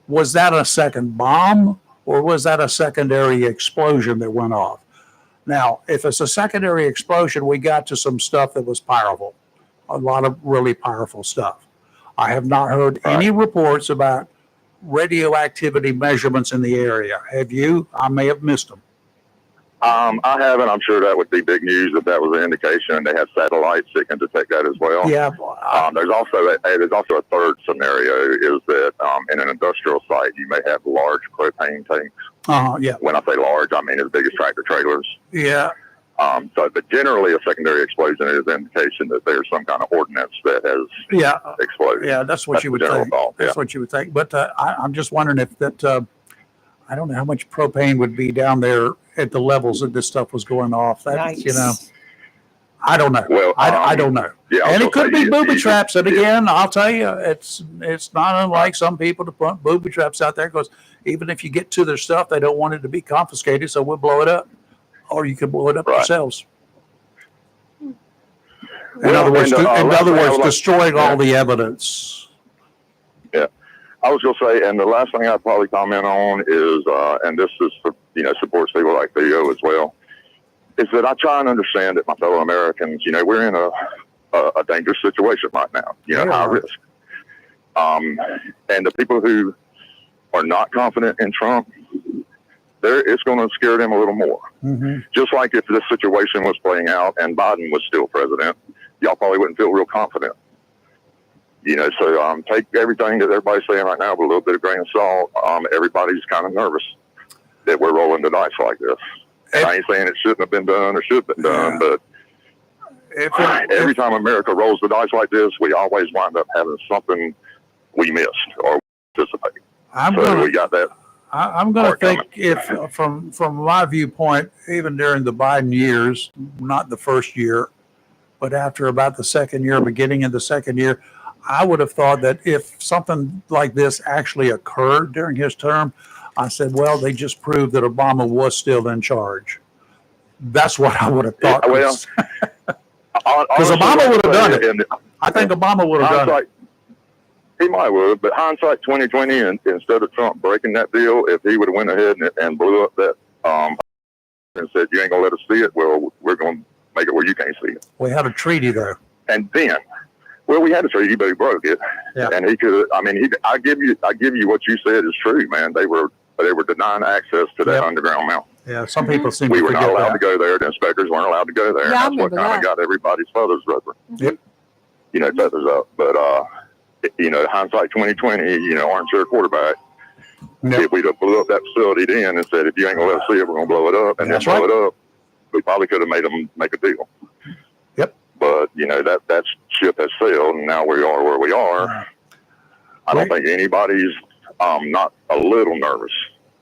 was that a second bomb or was that a secondary explosion that went off? Now, if it's a secondary explosion, we got to some stuff that was powerful. A lot of really powerful stuff. I have not heard any reports about radioactivity measurements in the area. Have you? I may have missed them. I haven't. I'm sure that would be big news if that was an indication. They have satellites that can detect that as well. Yeah. There's also a third scenario is that in an industrial site you may have large propane tanks. Yeah. When I say large, I mean as big as tractor trailers. Yeah. But generally, a secondary explosion is an indication that there's some kind of ordnance that has exploded. Yeah, that's what you would think. That's what you would think. But I'm just wondering if that. I don't know how much propane would be down there at the levels that this stuff was going off. That's I don't know. Well, I don't know. Yeah, and it could be booby traps. And again, I'll tell you, it's not unlike some people to put booby traps out there, because even if you get to their stuff, they don't want it to be confiscated, so we'll blow it up. Or you can blow it up yourselves. In other words, destroying all the evidence. Yeah, I was going to say, and the last thing I'd probably comment on is, and this is for, supports people like Theo as well, is that I try and understand that my fellow Americans, we're in a dangerous situation right now, high risk. And the people who are not confident in Trump, it's going to scare them a little more. Mm-hmm. Just like if this situation was playing out and Biden was still president, y'all probably wouldn't feel real confident. So take everything that everybody's saying right now with a little bit of grain of salt. Everybody's kind of nervous that we're rolling the dice like this. And I ain't saying it shouldn't have been done or should have been done, but every time America rolls the dice like this, we always wind up having something we missed or anticipate. We got that. I'm going to think if, from my viewpoint, even during the Biden years, not the first year, but after about the second year, beginning of the second year, I would have thought that if something like this actually occurred during his term, I said, well, they just proved that Obama was still in charge. That's what I would have thought. Because Obama would have done it. I think Obama would have done it. He might would, but hindsight 2020, and instead of Trump breaking that deal, if he would have went ahead and blew up that and said, you ain't going to let us see it, well, we're going to make it where you can't see it. We had a treaty, though. And then, we had a treaty, but he broke it. Yeah. And he could, I give you what you said is true, man. They were denying access to that underground mountain. Yeah, some people seem we to were forget not allowed that. to go there. The inspectors weren't allowed to go there. Yeah, and that's what kind of got everybody's feathers rubbing. Yep. Feathers up. But hindsight 2020, armchair quarterback. Yep. If we'd have blew up that facility then and said, if you ain't gonna let us see it, we're gonna blow it up, and That's then blow right. it up, we probably could have made them make a deal. Yep. But that ship has sailed, and now we are where we are. I don't think anybody's not a little nervous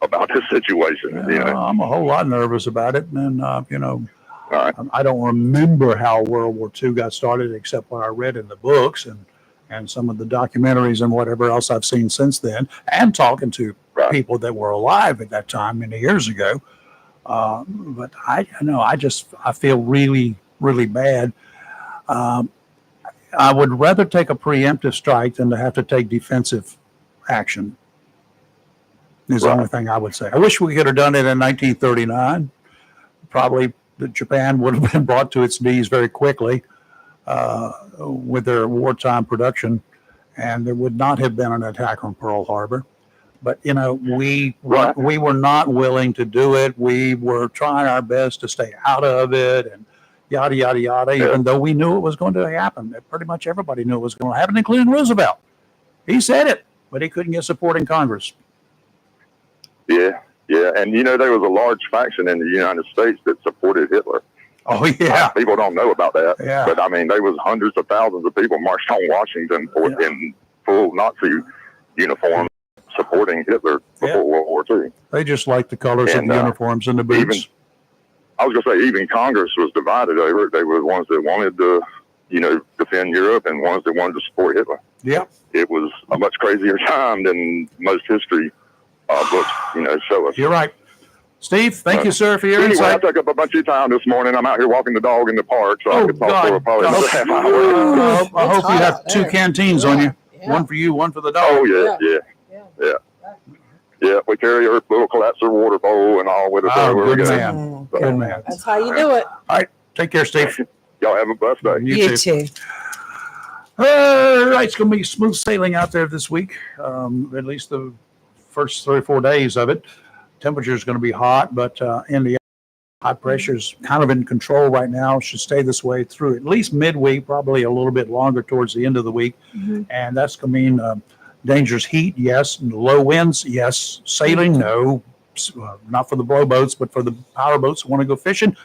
about this situation. I'm a whole lot nervous about it, and All right. I don't remember how World War II got started, except what I read in the books and some of the documentaries and whatever else I've seen since then, and talking to people that were alive at that time many years ago. But I feel really, really bad. I would rather take a preemptive strike than to have to take defensive action. Is the only thing I would say. I wish we could have done it in 1939. Probably Japan would have been brought to its knees very quickly with their wartime production, and there would not have been an attack on Pearl Harbor. But we were not willing to do it. We were trying our best to stay out of it, and yada yada yada. Yeah. Even though we knew it was going to happen, pretty much everybody knew it was going to happen, including Roosevelt. He said it, but he couldn't get support in Congress. Yeah, and there was a large faction in the United States that supported Hitler. Oh yeah, people don't know about that. Yeah. But there was hundreds of thousands of people marched on Washington in full Nazi uniform, supporting Hitler before World War II. They just liked the colors of the uniforms and the boots. I was going to say, even Congress was divided over it. They were the ones that wanted to, defend Europe, and ones that wanted to support Hitler. Yeah, it was a much crazier time than most history books, show us. You're right. Steve, thank you, sir, for your anyway, insight. I took up a bunch of time this morning. I'm out here walking the dog in the park, so I could talk for probably another half hour. I hope you have two canteens on you. Yeah. One for you, one for the dog. Oh, yeah. We carry our little collapser water bowl and all with us. Good man. So, Good man. That's how you do it. All right. Take care, Steve. y'all have a blessed day. You too. All right. It's going to be smooth sailing out there this week. At least the first 3 or 4 days of it. Temperature is going to be hot, but in the high pressure is kind of in control right now. Should stay this way through at least midweek, probably a little bit longer towards the end of the week. Mm-hmm. And that's going to mean dangerous heat, yes. And low winds, yes. Sailing, no. Not for the blow boats, but for the power boats who want to go fishing,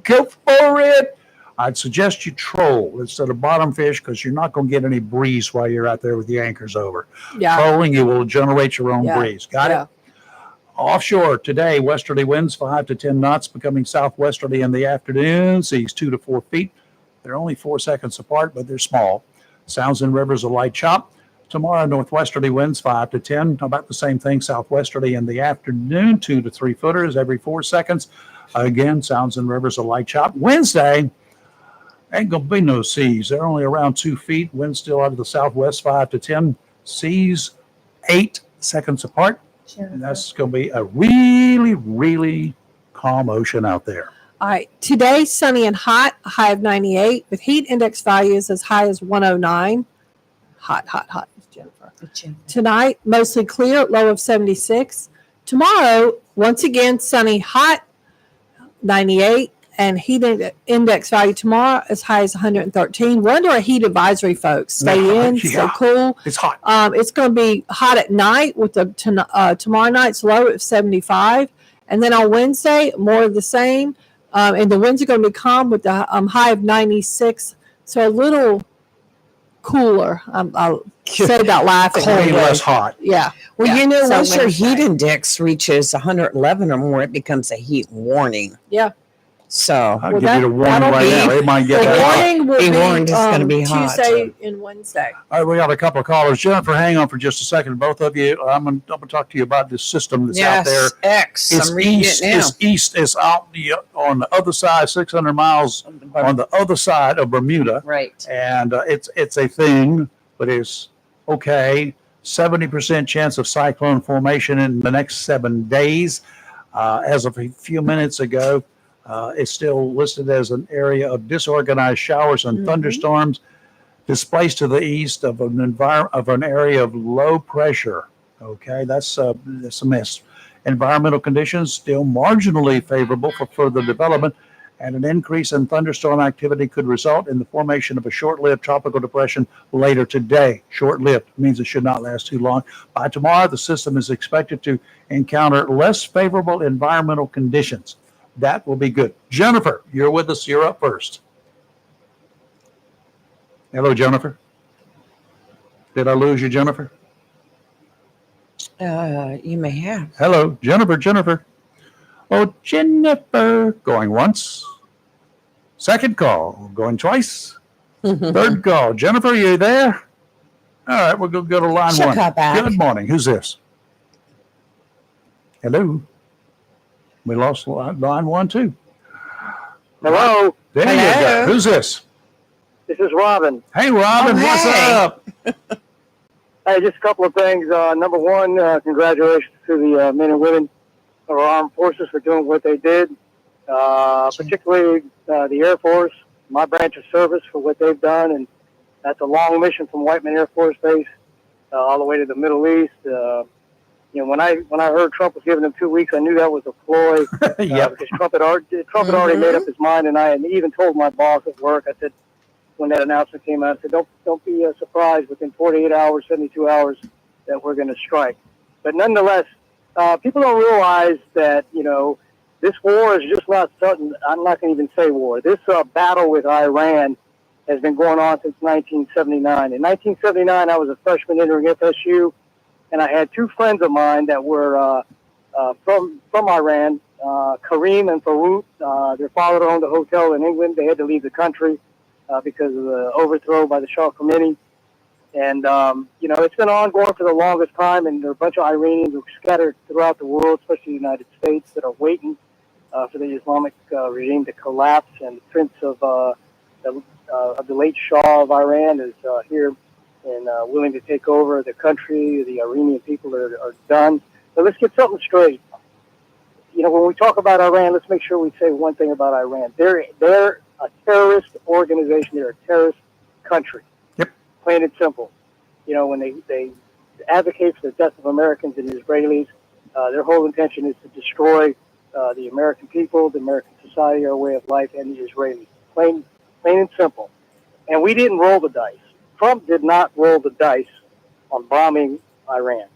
go for it. I'd suggest you troll instead of bottom fish, because you're not going to get any breeze while you're out there with the anchors over. Yeah. Trolling, you will generate your own breeze. Got it? Offshore today, westerly winds 5 to 10 knots, becoming southwesterly in the afternoon. Seas 2 to 4 feet. They're only 4 seconds apart, but they're small. Sounds and rivers a light chop. Tomorrow, northwesterly winds 5 to 10. About the same thing, southwesterly in the afternoon, 2 to 3 footers every 4 seconds. Again, sounds and rivers a light chop. Wednesday, ain't going to be no seas. They're only around 2 feet. Winds still out of the southwest, 5 to 10. Seas 8 seconds apart. And that's going to be a really, really calm ocean out there. All right. Today, sunny and hot, a high of 98, with heat index values as high as 109. Hot, Jennifer. Tonight, mostly clear, low of 76. Tomorrow, once again, sunny, hot, 98, and heat index value tomorrow as high as 113. We're under a heat advisory, folks. Stay in, stay cool. It's hot. It's going to be hot at night with the tomorrow night's low of 75. And then on Wednesday, more of the same. And the winds are going to be calm with the high of 96. So a little cooler. I'll say about laughing. Way less hot. Yeah. Well, So once your Wednesday. heat index reaches 111 or more, it becomes a heat warning. Yeah. So I'll Well, give you the warning that'll right be- now. It might get The that hot. warning will Be be warned it's gonna be hot. Tuesday and Wednesday. All right, we got a couple of callers. Jennifer, hang on for just a second. Both of you, I'm going to talk to you about this system that's out there. X. It's I'm reading east. it now. It's east. It's out on the other side, 600 miles on the other side of Bermuda. Right. And it's a thing, but it's okay. 70% chance of cyclone formation in the next 7 days. As of a few minutes ago, it's still listed as an area of disorganized showers and thunderstorms, displaced to the east of an area of low pressure. Okay, that's a mess. Environmental conditions still marginally favorable for further development, and an increase in thunderstorm activity could result in the formation of a short-lived tropical depression later today. Short-lived means it should not last too long. By tomorrow, the system is expected to encounter less favorable environmental conditions. That will be good. Jennifer, you're with us. You're up first. Hello, Jennifer. Did I lose you, Jennifer? You may have. Hello, Jennifer. Oh, Jennifer. Going once. Second call. Going twice. Third call. Jennifer, you there? All right, we'll go to line She'll one. call back. Good morning. Who's this? Hello. We lost line one, too. Hello, There you Hello. go. Who's this? this is Robin. Hey, Robin. Oh, What's hey. up? Hey, just a couple of things. Number one, congratulations to the men and women of our armed forces for doing what they did, particularly the Air Force, my branch of service, for what they've done. And that's a long mission from Whiteman Air Force Base all the way to the Middle East. When I heard Trump was giving them 2 weeks, I knew that was a ploy Yep. because Trump had already made up his mind, and I had even told my boss at work. I said, when that announcement came out, I said, don't be surprised within 48 hours, 72 hours that we're going to strike. But nonetheless, people don't realize that, this war is just not something. I'm not going to even say war. This battle with Iran has been going on since 1979. In 1979, I was a freshman entering FSU, and I had two friends of mine that were from Iran, Kareem and Farouk. Their father owned a hotel in England. They had to leave the country because of the overthrow by the Shah Khomeini. And, it's been ongoing for the longest time, and there are a bunch of Iranians who are scattered throughout the world, especially the United States, that are waiting for the Islamic regime to collapse. And the prince of the late Shah of Iran is here and willing to take over the country. The Iranian people are done. So let's get something straight. When we talk about Iran, let's make sure we say one thing about Iran. They're a terrorist organization. They're a terrorist country. Yep. Plain and simple. When they advocate for the death of Americans and Israelis, their whole intention is to destroy the American people, the American society, our way of life, and the Israelis. Plain and simple. And we didn't roll the dice. Trump did not roll the dice on bombing Iran.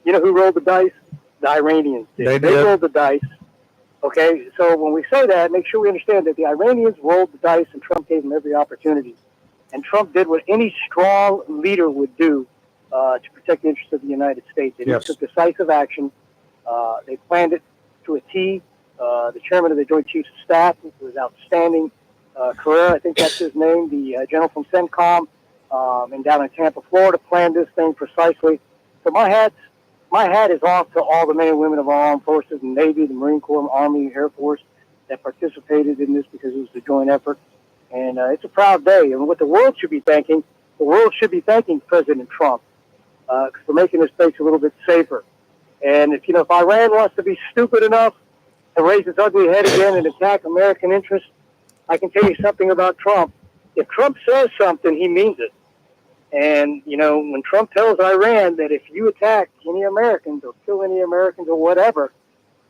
You know who rolled the dice? The Iranians did. They They did. rolled the dice. Okay, so when we say that, make sure we understand that the Iranians rolled the dice and Trump gave them every opportunity. And Trump did what any strong leader would do to protect the interests of the United States. And Yes. he took decisive action. They planned it to a T. The chairman of the Joint Chiefs of Staff was outstanding. Carrera, I think that's his name, the general from CENTCOM, and down in Tampa, Florida, planned this thing precisely. So my hat is off to all the men and women of our armed forces, the Navy, the Marine Corps, Army, Air Force that participated in this because it was a joint effort. And it's a proud day. And what the world should be thanking President Trump for making this place a little bit safer. And if Iran wants to be stupid enough to raise its ugly head again and attack American interests, I can tell you something about Trump. If Trump says something, he means it. And, when Trump tells Iran that if you attack any Americans or kill any Americans or whatever,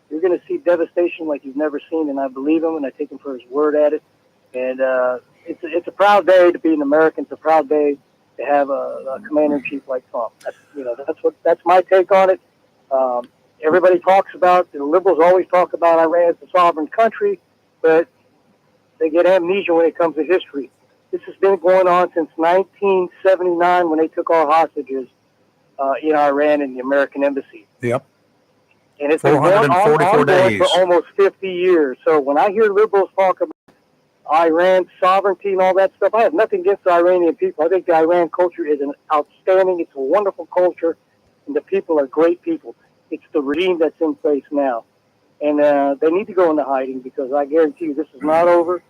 you're going to see devastation like you've never seen. And I believe him, and I take him for his word at it. And it's a proud day to be an American. It's a proud day to have a commander-in-chief like Trump. That's my take on it. Everybody talks about, the liberals always talk about Iran as a sovereign country, but they get amnesia when it comes to history. This has been going on since 1979 when they took our hostages in Iran in the American embassy. Yep. And it's been going on 444 days. for almost 50 years. So when I hear liberals talk about Iran sovereignty and all that stuff, I have nothing against the Iranian people. I think the Iran culture is an outstanding, it's a wonderful culture, and the people are great people. It's the regime that's in place now. And they need to go into hiding because I guarantee you this is not over.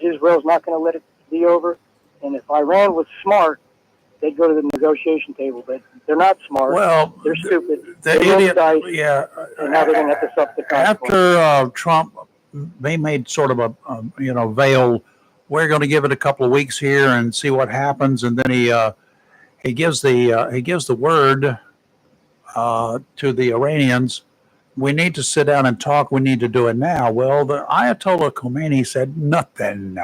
Israel's not going to let it be over. And if Iran was smart, they'd go to the negotiation table. But they're not smart. Well, They're stupid. the They roll the idiot, dice, yeah. and now they're going to have to suffer the consequences. After Trump, they made sort of a veil. We're going to give it a couple of weeks here and see what happens, and then he gives the word to the Iranians we need to sit down and talk. We need to do it now. Well, the Ayatollah Khomeini said nothing.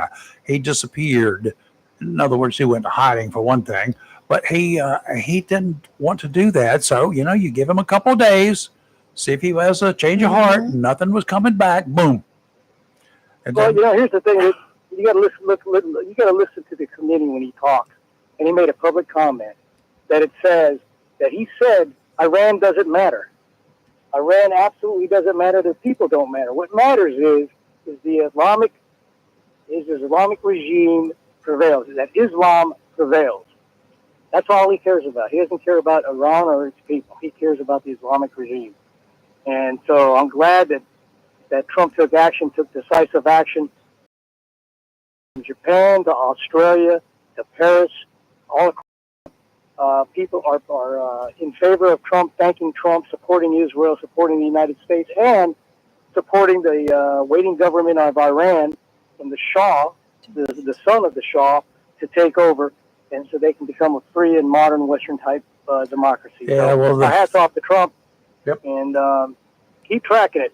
He disappeared. In other words, he went to hiding for one thing, but he didn't want to do that. So, you give him a couple of days, see if he has a change of heart. Nothing was coming back. Boom. And Well, then, here's the thing: you got to listen. You got to listen to the committee when he talks, and he made a public comment that it says that he said Iran doesn't matter. Iran absolutely doesn't matter. The people don't matter. What matters is the Islamic regime prevails. That Islam prevails. That's all he cares about. He doesn't care about Iran or its people. He cares about the Islamic regime. And so I'm glad that Trump took decisive action. From Japan to Australia to Paris, all people are in favor of Trump, thanking Trump, supporting Israel, supporting the United States, and supporting the waiting government of Iran and the Shah, the son of the Shah, to take over, and so they can become a free and modern Western type democracy. Yeah, so well, our hats off to Trump. Yep. And keep tracking it.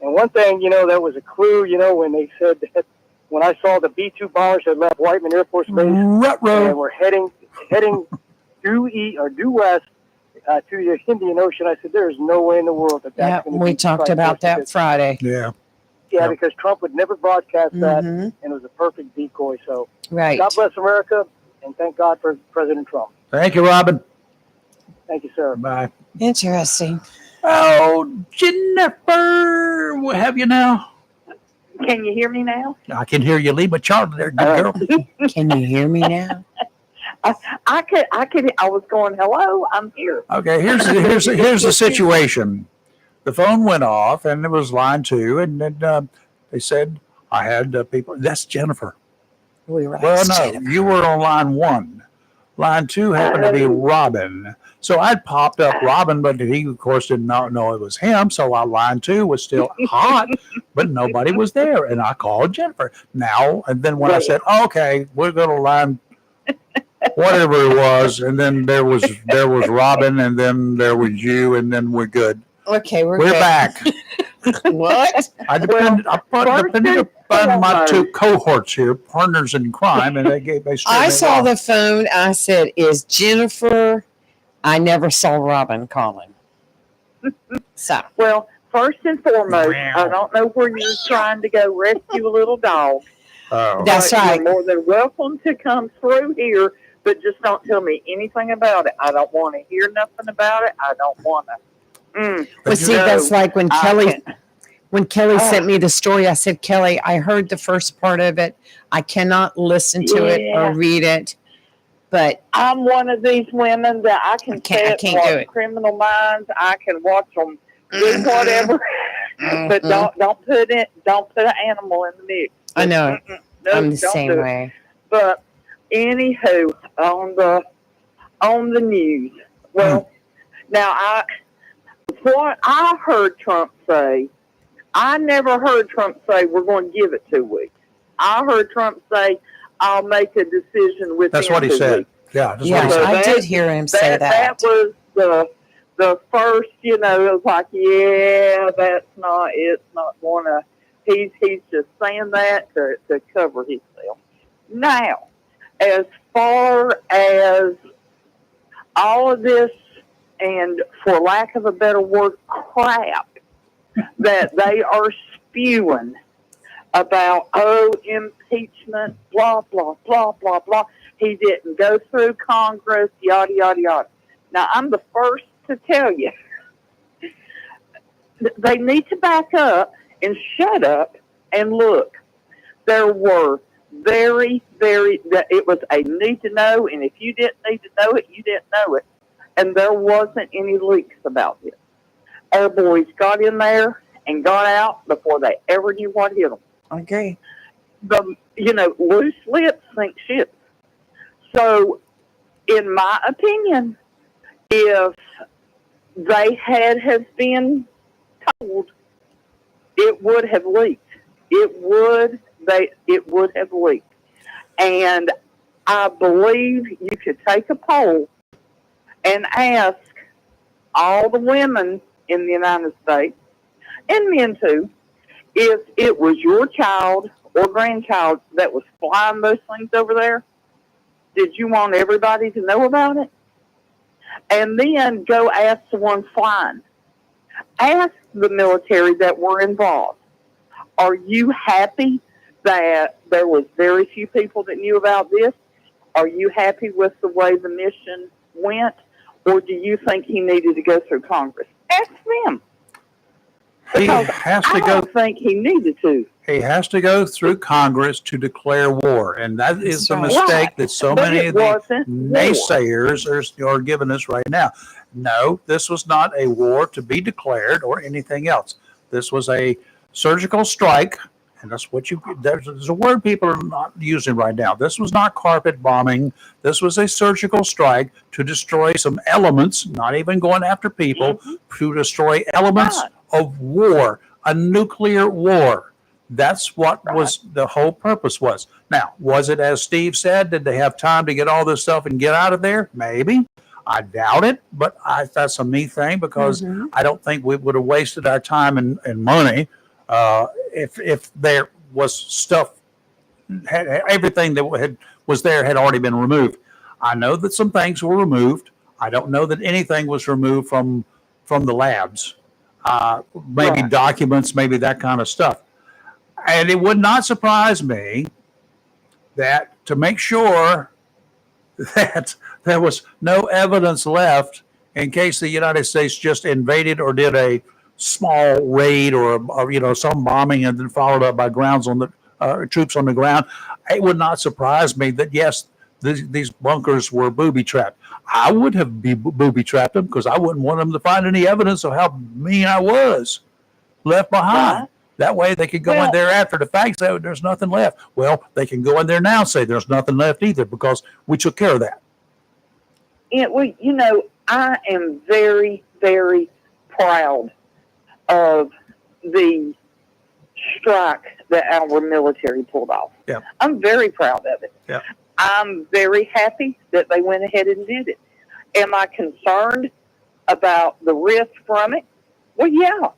And one thing, that was a clue, when they said that when I saw the B-2 bombers that left Whiteman Air Force Base and were heading due west to the Indian Ocean, I said, "There is no way in the world that's Yeah, going to be." we talked about that Friday. yeah. Yeah, Yep. because Trump would never broadcast that, and it was a perfect decoy. So, Right. God bless America, and thank God for President Trump. Thank you, Robin. Thank you, sir. Bye. Interesting. Oh, Jennifer, what have you now? Can you hear me now? I can hear you leave a chart there, good girl. Can you hear me now? I could. I was going, hello, I'm here. Okay, here's the situation. The phone went off, and it was line 2, and then they said I had people. That's Jennifer. We were Well, no, Jennifer. you were on line 1. Line 2 happened to be Robin. So I'd popped up Robin, but he, of course, did not know it was him. So our line 2 was still hot, but nobody was there. And I called Jennifer. Now, and then when I said, okay, we're going to line whatever it was, and then there was Robin, and then there was you, and then we're good. Okay, we're We're good. back. What? I depended upon my 2 cohorts here, partners in crime, and they I saw the phone. I said, "Is Jennifer?" I never saw Robin calling. So, Well, first and foremost, I don't know where you're trying to go rescue a little dog. Oh. That's but right. You're more than welcome to come through here, but just don't tell me anything about it. I don't want to hear nothing about it. I don't want to. well, see, that's like when Kelly sent me the story. I said, Kelly, I heard the first part of it. I cannot listen to it or read it, but I'm one of these women that I I can't do it. Criminal Minds. I can watch them do whatever, but don't put an animal in the mix. I know. No, I'm the don't same do it. way. But anywho, on the news. Well, now what I heard Trump say, I never heard Trump say we're going to give it 2 weeks. I heard Trump say I'll make a decision within. That's what he 2 said. weeks. Yeah, that's Yeah, what he said. I did hear him say that. That was the first. It was like, yeah, it's not going to. He's just saying that to cover himself. Now, as far as all of this, and for lack of a better word, crap that they are spewing about, impeachment, blah, blah, blah, blah, blah. He didn't go through Congress, yada, yada, yada. Now, I'm the first to tell you, they need to back up and shut up and look. There were it was a need to know, and if you didn't need to know it, you didn't know it. And there wasn't any leaks about this. Our boys got in there and got out before they ever knew what hit them. I agree. Loose lips sink ships. So, in my opinion, if they have been told, it would have leaked. It would have leaked. And I believe you could take a poll and ask all the women in the United States, and men too, if it was your child or grandchild that was flying those things over there, did you want everybody to know about it? And then go ask the one flying. Ask the military that were involved. Are you happy that there was very few people that knew about this? Are you happy with the way the mission went? Or do you think he needed to go through Congress? Ask them. He Because has to I go. don't think he needed to. He has to go through Congress to declare war, and that is the That's right. mistake that so But many it of the wasn't war. naysayers are giving us right now. No, this was not a war to be declared or anything else. This was a surgical strike, and that's what there's a word people are not using right now. This was not carpet bombing. This was a surgical strike to destroy some elements, not even going after people, to destroy elements of war, a nuclear war. That's what was the whole purpose was. Now, was it as Steve said? Did they have time to get all this stuff and get out of there? Maybe. I doubt it, but that's a me thing because I don't think we would have wasted our time and money if there was stuff, everything that was there had already been removed. I know that some things were removed. I don't know that anything was removed from the labs. Maybe documents, maybe that kind of stuff. And it would not surprise me that to make sure that there was no evidence left in case the United States just invaded or did a small raid or some bombing and then followed up by troops on the ground. It would not surprise me that yes, these bunkers were booby trapped. I would have booby trapped them because I wouldn't want them to find any evidence of how mean I was left behind. That way they could go in there after the fact and say there's nothing left. Well, they can go in there now and say there's nothing left either because we took care of that. I am very, very proud of the strike that our military pulled off. Yeah. I'm very proud of it. Yeah. I'm very happy that they went ahead and did it. Am I concerned about the risk from it? Well, yeah.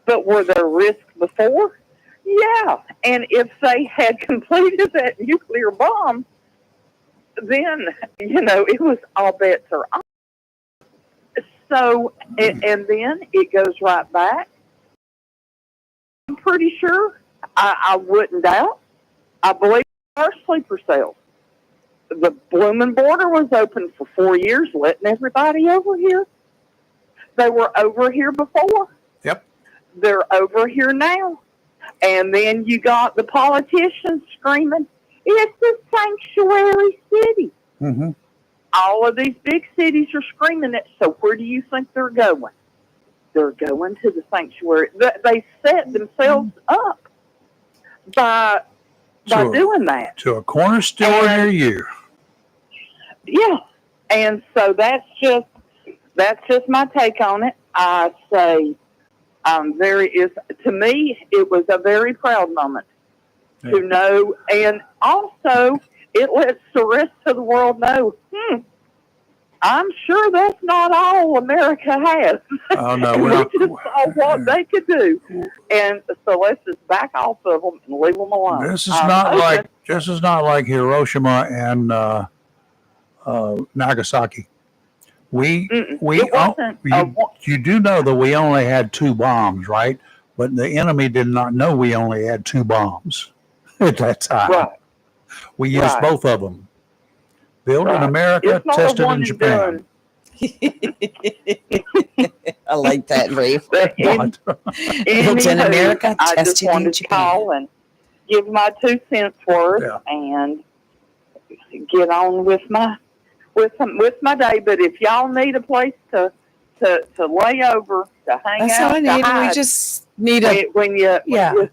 But were there risks before? Yeah. And if they had completed that nuclear bomb, then, it was all bets are off. So, and then it goes right back. I'm pretty sure, I wouldn't doubt, I believe our sleeper cells. The blooming border was open for 4 years, letting everybody over here. They were over here before. Yep. They're over here now. And then you got the politicians screaming, it's a sanctuary city. Mm-hmm. All of these big cities are screaming it. So where do you think they're going? They're going to the sanctuary. They set themselves up by doing that. To a corner store near you. Yeah. And so that's just my take on it. I say to me, it was a very proud moment to know. And also it lets the rest of the world know, I'm sure that's not all America has. Oh, no. We just saw what they could do. And so let's just back off of them and leave them alone. This is not like Hiroshima and Nagasaki. You do know that we only had 2 bombs, right? But the enemy did not know we only had 2 bombs at that time. Right. We used both of them. Built in America, tested in Japan. I like that, Reeve. Built in America, I just tested in wanted to Japan. call and give my 2 cents worth and get on with my day. But if y'all need a place to lay over, to hang That's out, all I to need. hide, We just need when you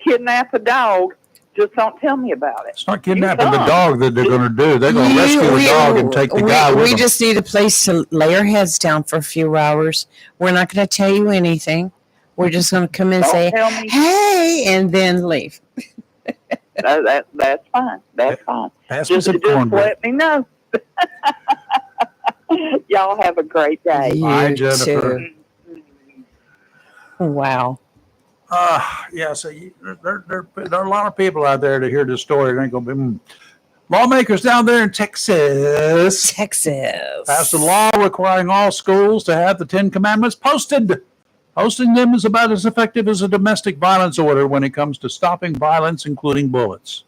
kidnap a dog, just don't tell me about it. It's not kidnapping the dog that they're going to do. They're going to rescue the dog and take the guy with them. We just need a place to lay our heads down for a few hours. We're not going to tell you anything. We're just going to come in and say, hey, and then leave. That's fine. That's fine. Just let me know. Y'all have a great day. Bye, Jennifer. Too. Wow. Yeah, so there are a lot of people out there to hear this story. It ain't going to be. Lawmakers down there in Texas passed a law requiring all schools to have the 10 Commandments posted. Posting them is about as effective as a domestic violence order when it comes to stopping violence, including bullets.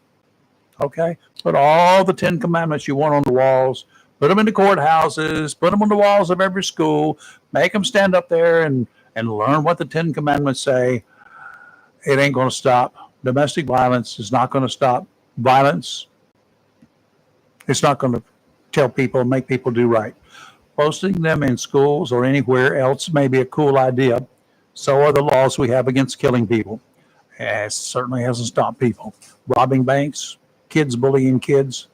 Okay? Put all the 10 Commandments you want on the walls. Put them in the courthouses. Put them on the walls of every school. Make them stand up there and learn what the 10 Commandments say. It ain't going to stop. Domestic violence is not going to stop violence. It's not going to make people do right. Posting them in schools or anywhere else may be a cool idea. So are the laws we have against killing people. It certainly hasn't stopped people. Robbing banks, kids bullying kids.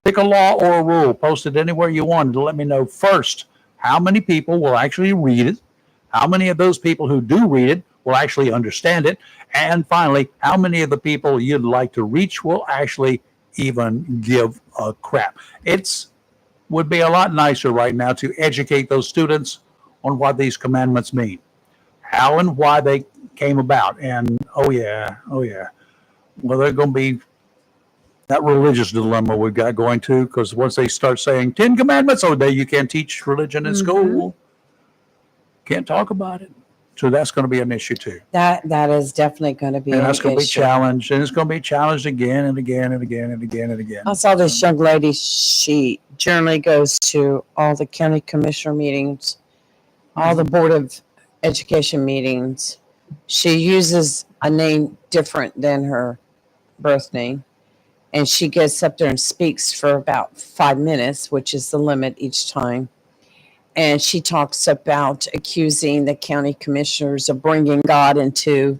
Pick a law or a rule, post it anywhere you want to let me know first how many people will actually read it, how many of those people who do read it will actually understand it, and finally, how many of the people you'd like to reach will actually even give a crap. It would be a lot nicer right now to educate those students on what these commandments mean, how and why they came about. And oh yeah, well, they're going to be that religious dilemma we've got going to, because once they start saying 10 commandments, you can't teach religion in school, can't talk about it. So that's going to be an issue too. That is definitely going to be and that's going to be issue. challenged, and it's going to be challenged again and again and again and again and again. I saw this young lady. She generally goes to all the county commissioner meetings, all the board of education meetings. She uses a name different than her birth name, and she gets up there and speaks for about 5 minutes, which is the limit each time. And she talks about accusing the county commissioners of bringing God into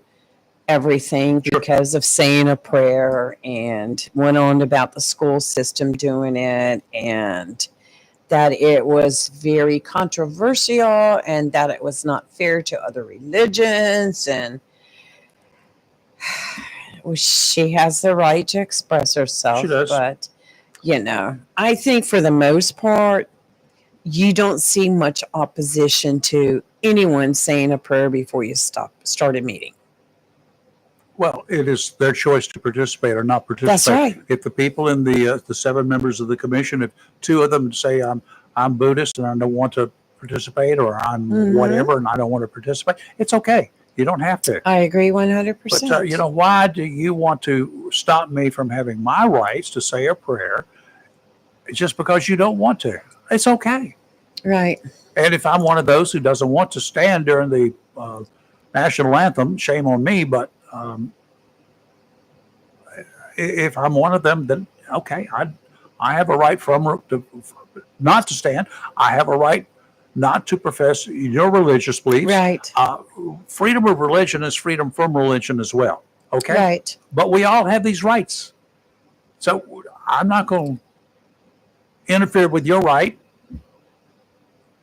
everything because of saying a prayer, and went on about the school system doing it, and that it was very controversial and that it was not fair to other religions. And she has the right to express herself. She does. But, I think for the most part, you don't see much opposition to anyone saying a prayer before you start a meeting. Well, it is their choice to participate or not participate. That's right. If the people in the 7 members of the commission, if 2 of them say I'm Buddhist and I don't want to participate, or I'm whatever and I don't want to participate, it's okay. You don't have to. I agree 100%. But why do you want to stop me from having my rights to say a prayer just because you don't want to? It's okay. Right. And if I'm one of those who doesn't want to stand during the national anthem, shame on me. But if I'm one of them, then okay, I have a right not to stand. I have a right not to profess your religious beliefs. Right. Freedom of religion is freedom from religion as well. Okay. Right. But we all have these rights. So I'm not going to interfere with your right,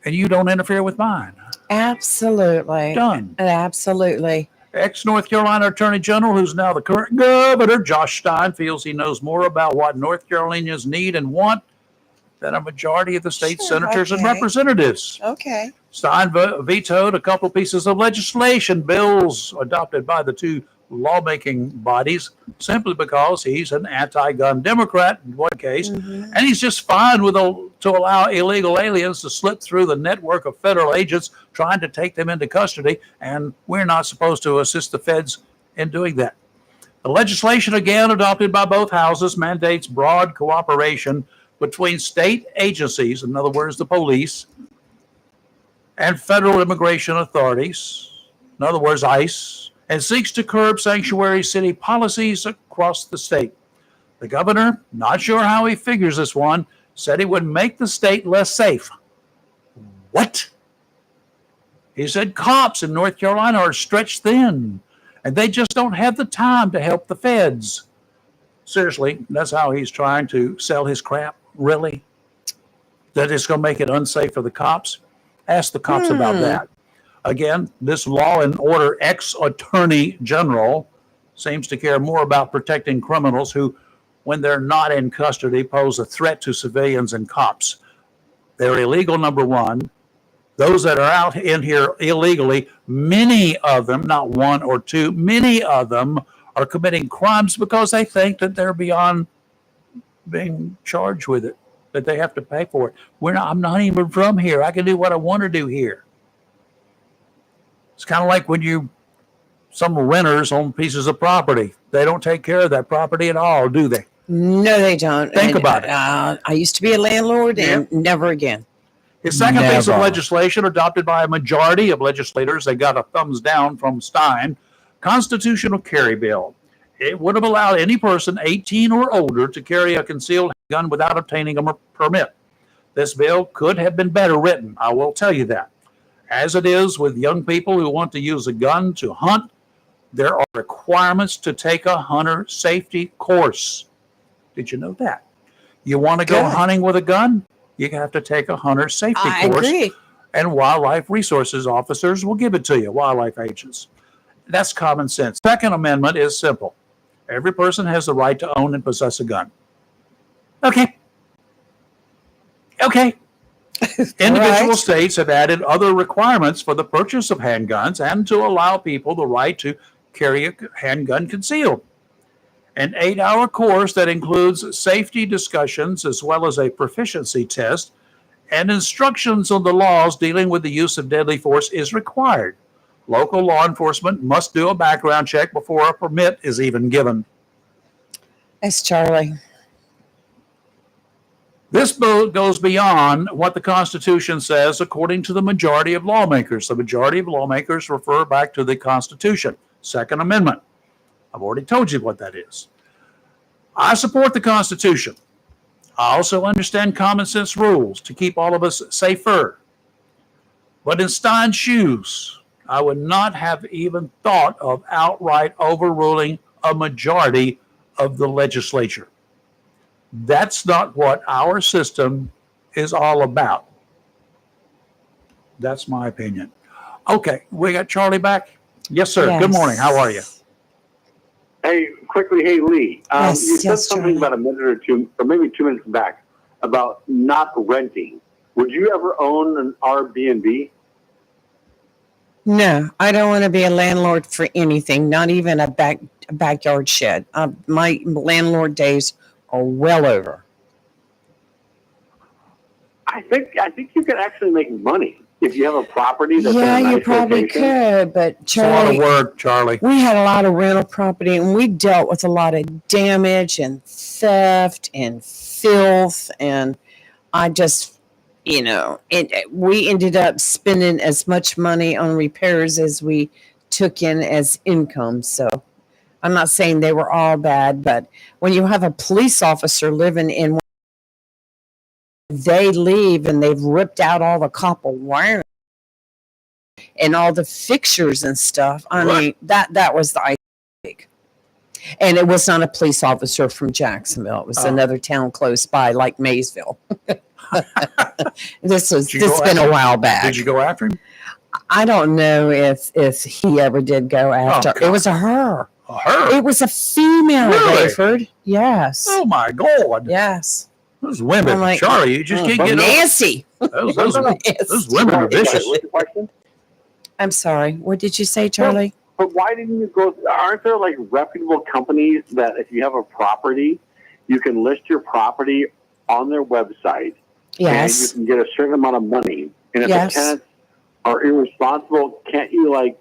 and you don't interfere with mine. Absolutely. Done. Absolutely. Ex-North Carolina Attorney General, who's now the current governor, Josh Stein, feels he knows more about what North Carolinians need and want than a majority of the state senators and representatives. Okay. Stein vetoed a couple pieces of legislation, bills adopted by the 2 lawmaking bodies, simply because he's an anti-gun Democrat in one case, and he's just fine to allow illegal aliens to slip through the network of federal agents trying to take them into custody, and we're not supposed to assist the feds in doing that. The legislation, again adopted by both houses, mandates broad cooperation between state agencies, in other words, the police, and federal immigration authorities, in other words, ICE, and seeks to curb sanctuary city policies across the state. The governor, not sure how he figures this one, said he would make the state less safe. What? He said cops in North Carolina are stretched thin, and they just don't have the time to help the feds. Seriously, that's how he's trying to sell his crap? Really? That it's going to make it unsafe for the cops? Ask the cops about that. Again, this law and order ex-attorney general seems to care more about protecting criminals who, when they're not in custody, pose a threat to civilians and cops. They're illegal, number one. Those that are out in here illegally, many of them, not one or two, many of them are committing crimes because they think that they're beyond being charged with it, that they have to pay for it. I'm not even from here. I can do what I want to do here. It's kind of like when some renters own pieces of property. They don't take care of that property at all, do they? No, they don't. Think about it. I used to be a landlord, and never again. His second piece of Never. legislation, adopted by a majority of legislators, they got a thumbs down from Stein, constitutional carry bill. It would have allowed any person 18 or older to carry a concealed gun without obtaining a permit. This bill could have been better written, I will tell you that. As it is with young people who want to use a gun to hunt, there are requirements to take a hunter safety course. Did you know that? You want to go Good. hunting with a gun? You have to take a hunter safety I course. agree. And wildlife resources officers will give it to you, wildlife agents. That's common sense. Second Amendment is simple. Every person has the right to own and possess a gun. Okay. Individual states have added other requirements for the purchase of handguns and to allow people the right to carry a handgun concealed. An 8-hour course that includes safety discussions as well as a proficiency test and instructions on the laws dealing with the use of deadly force is required. Local law enforcement must do a background check before a permit is even given. That's Charlie. This bill goes beyond what the Constitution says according to the majority of lawmakers. The majority of lawmakers refer back to the Constitution, Second Amendment. I've already told you what that is. I support the Constitution. I also understand common sense rules to keep all of us safer. But in Stein's shoes, I would not have even thought of outright overruling a majority of the legislature. That's not what our system is all about. That's my opinion. Okay, we got Charlie back. Yes, sir. Yes. Good morning. How are you? Hey, quickly, hey, Lee. Yes, you said yes, something Charlie. about a minute or two, or maybe 2 minutes back, about not renting. Would you ever own an Airbnb? No, I don't want to be a landlord for anything, not even a backyard shed. My landlord days are well over. I think you could actually make money if you have a property that's in Yeah, a nice you probably location. could, but It's a lot of Charlie, work, Charlie. we had a lot of rental property and we dealt with a lot of damage and theft and filth. And I just, we ended up spending as much money on repairs as we took in as income. So I'm not saying they were all bad, but when you have a police officer living in one, they leave and they've ripped out all the copper wiring and all the fixtures and stuff. I mean, that was the idea. And it was not a police officer from Jacksonville. It was another town close by, like Maysville. This been a while back. Did you go after him? I don't know if he ever did go after. God. It was a her. Her? It was a female, Really? Rayford. Yes. Oh, my God. Yes. Those women, I'm like, Charlie, you just can't get over Nasty. those Nasty. women are vicious. What's the question? I'm sorry. What did you say, Charlie? But why didn't you go? Aren't there like reputable companies that if you have a property, you can list your property on their website Yes. and you can get a certain amount of money. And if Yes. the tenants are irresponsible, can't you like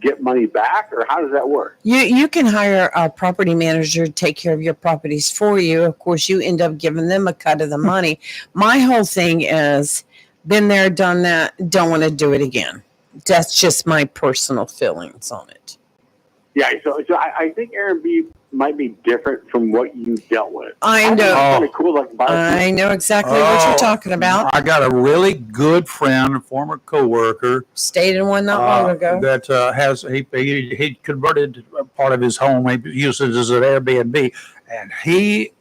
get money back, or how does that work? You can hire a property manager to take care of your properties for you. Of course, you end up giving them a cut of the money. My whole thing is been there, done that, don't want to do it again. That's just my personal feelings on it. Yeah, so I think Airbnb might be different from what you dealt with. I think know. it's kind of cool, like I know exactly what you're talking about. I got a really good friend, a former coworker, Stayed in one not long ago. that he converted part of his home. He uses it as an Airbnb, and he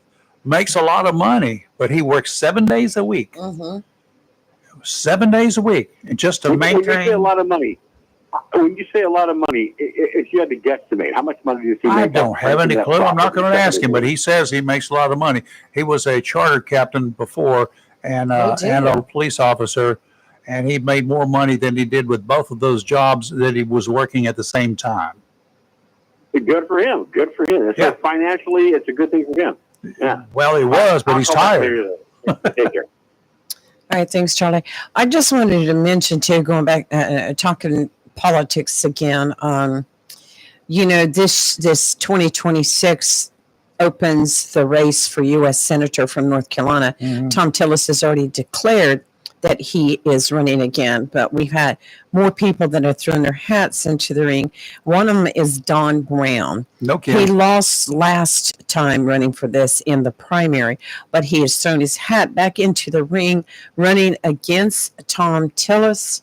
makes a lot of money, but he works 7 days a week. Mm-hmm. 7 days a week, and just to when you say maintain. a lot of money, if you had to guesstimate, how much money do you think? I don't have any clue. I'm not going to ask him, but he says he makes a lot of money. He was a charter captain before and a police officer, and he made more money than he did with both of those jobs that he was working at the same time. Good for him. Good for him. Yeah. So financially, it's a good thing for him. Yeah. Well, he was, but he's tired. Take care. All right, thanks, Charlie. I just wanted to mention too, going back, talking politics again. This 2026 opens the race for U.S. Senator from North Carolina. Mhm. Tom Tillis has already declared that he is running again, but we've had more people that have thrown their hats into the ring. One of them is Don Brown. No He kidding. lost last time running for this in the primary, but he has thrown his hat back into the ring, running against Tom Tillis.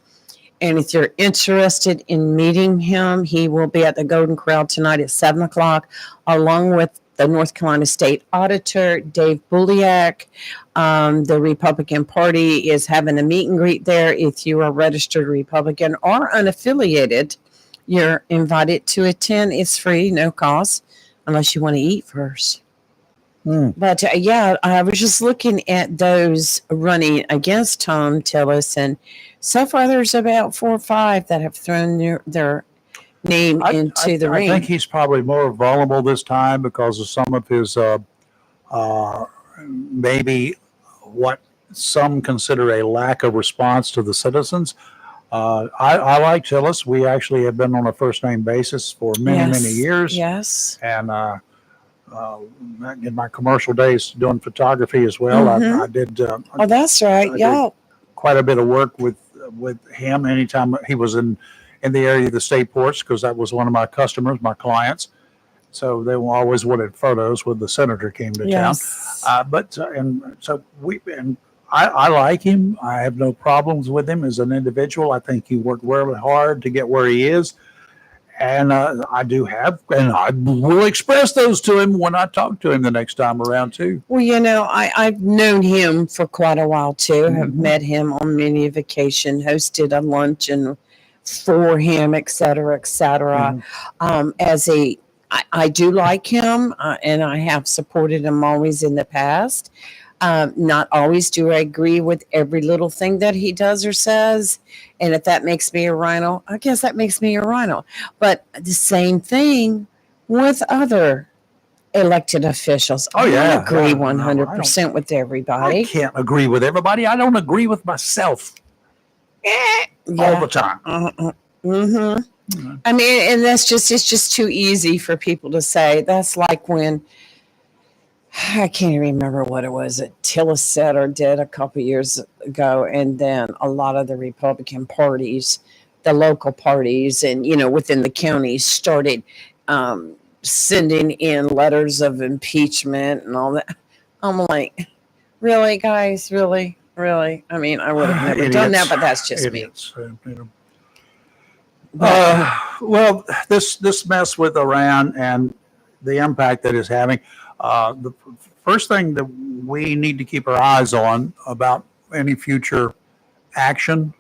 And if you're interested in meeting him, he will be at the Golden Corral tonight at 7 o'clock, along with the North Carolina State Auditor, Dave Buliak. The Republican Party is having a meet and greet there. If you are a registered Republican or unaffiliated, you're invited to attend. It's free, no cost, unless you want to eat first. But I was just looking at those running against Tom Tillis, and so far there's about 4 or 5 that have thrown their name into the ring. I think he's probably more vulnerable this time because of some of his maybe what some consider a lack of response to the citizens. I like Tillis. We actually have been on a first name basis for many years. Yes. And in my commercial days doing photography as well, I did. Oh, that's right. I Yeah. quite a bit of work with him anytime he was in the area of the state ports, because that was one of my customers, my clients. So they always wanted photos when the senator came to Yes. town. I like him. I have no problems with him as an individual. I think he worked really hard to get where he is. And I do have, and I will express those to him when I talk to him the next time around too. Well, I've known him for quite a while too. Have met him on many vacation, hosted a luncheon for him, et cetera, et cetera. I do like him, and I have supported him always in the past. Not always do I agree with every little thing that he does or says. And if that makes me a rhino, I guess that makes me a rhino. But the same thing with other elected officials. Oh, yeah. I agree Yeah. 100% with everybody. I can't agree with everybody. I don't agree with myself all the time. I mean, and it's just too easy for people to say. That's like when, I can't remember what it was that Tillis said or did a couple years ago, and then a lot of the Republican parties, the local parties, and within the counties started sending in letters of impeachment and all that. I'm like, really, guys, really? I mean, I would have never done that, but that's just Idiots. Well, this mess with Iran and the impact that it's having. The first thing that we need to keep our eyes on about any future action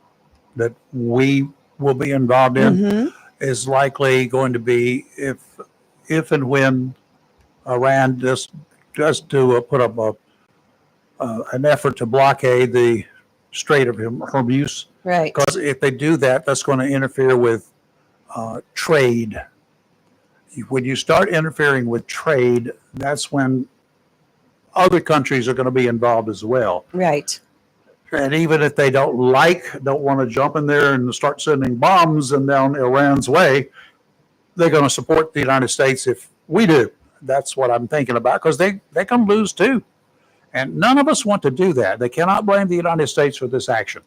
that we will be involved in is likely going to be if and when Iran does put up an effort to blockade the Strait of Hormuz. right. Because if they do that, that's going to interfere with trade. When you start interfering with trade, that's when other countries are going to be involved as well. Right. And even if they don't want to jump in there and start sending bombs and down Iran's way, they're going to support the United States if we do. That's what I'm thinking about, because they can lose too. And none of us want to do that. They cannot blame the United States for this action.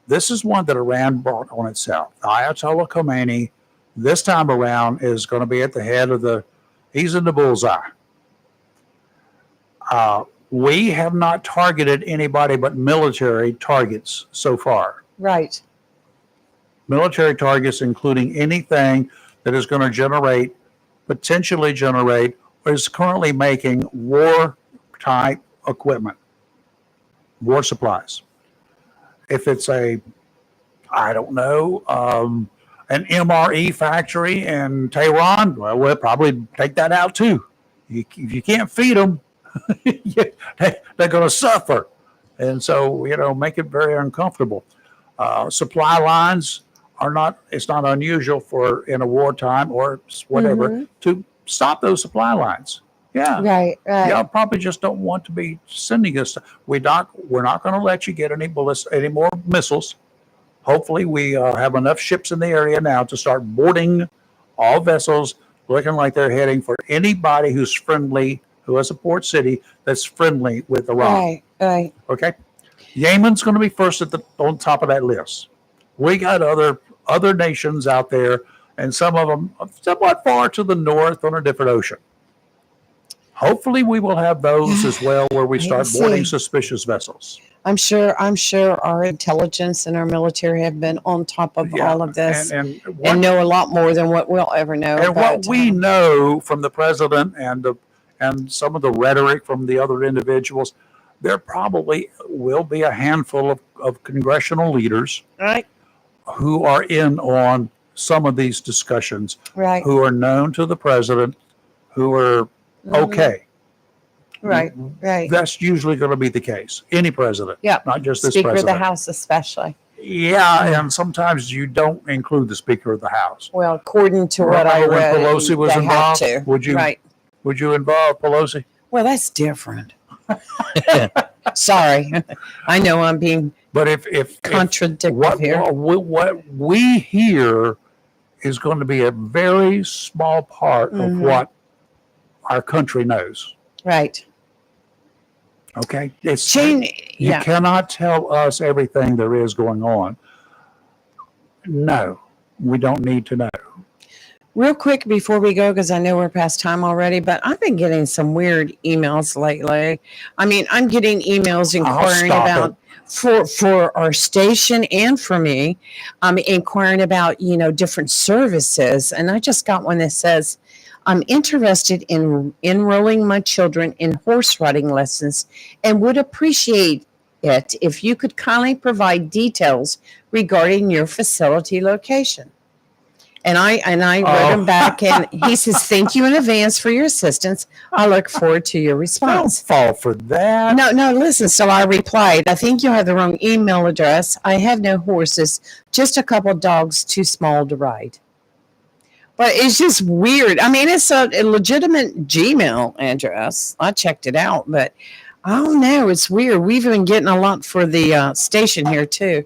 This is one that Iran brought on itself. Ayatollah Khomeini, this time around, is going to be at the head of he's in the bullseye. We have not targeted anybody but military targets so far. Right. Military targets, including anything that is going to potentially generate, or is currently making war-type equipment, war supplies. If it's an MRE factory in Tehran, well, we'll probably take that out too. If you can't feed them, they're going to suffer. And so, make it very uncomfortable. Supply lines are not. It's not unusual for in a wartime or whatever to stop those supply lines. Yeah. Right. Y'all probably just don't want to be sending us. We're not going to let you get any more missiles. Hopefully, we have enough ships in the area now to start boarding all vessels, looking like they're heading for anybody who's friendly, who has a port city that's friendly with Iran. Right. Okay, Yemen's going to be first on top of that list. We got other nations out there, and some of them somewhat far to the north on a different ocean. Hopefully, we will have those as well, where we start boarding suspicious vessels. I'm sure our intelligence and our military have been on top of all of this and know a lot more than what we'll ever know. And what we know from the president and some of the rhetoric from the other individuals, there probably will be a handful of congressional leaders who are in on some of these discussions, who are known to the president, who are okay. Right. That's usually going to be the case. Any president, not just this Speaker president. of the House especially. Yeah, and sometimes you don't include the Speaker of the House. Well, according to what I read, when Pelosi was they involved, have to. Would you involve Pelosi? Well, that's different. Sorry, I know I'm being contradictory here. What we hear is going to be a very small part of what our country knows. Right. Okay. You cannot tell us everything there is going on. No, we don't need to know. Real quick before we go, because I know we're past time already, but I've been getting some weird emails lately. I mean, I'm getting emails inquiring about for our station and for me, inquiring about, different services. And I just got one that says, I'm interested in enrolling my children in horse riding lessons and would appreciate it if you could kindly provide details regarding your facility location. And I wrote him back, and he says, thank you in advance for your assistance. I look forward to your response. Don't fall for that. No, listen. So I replied, I think you have the wrong email address. I have no horses, just a couple dogs too small to ride. But it's just weird. I mean, it's a legitimate Gmail address. I checked it out, but I don't know. It's weird. We've been getting a lot for the station here, too.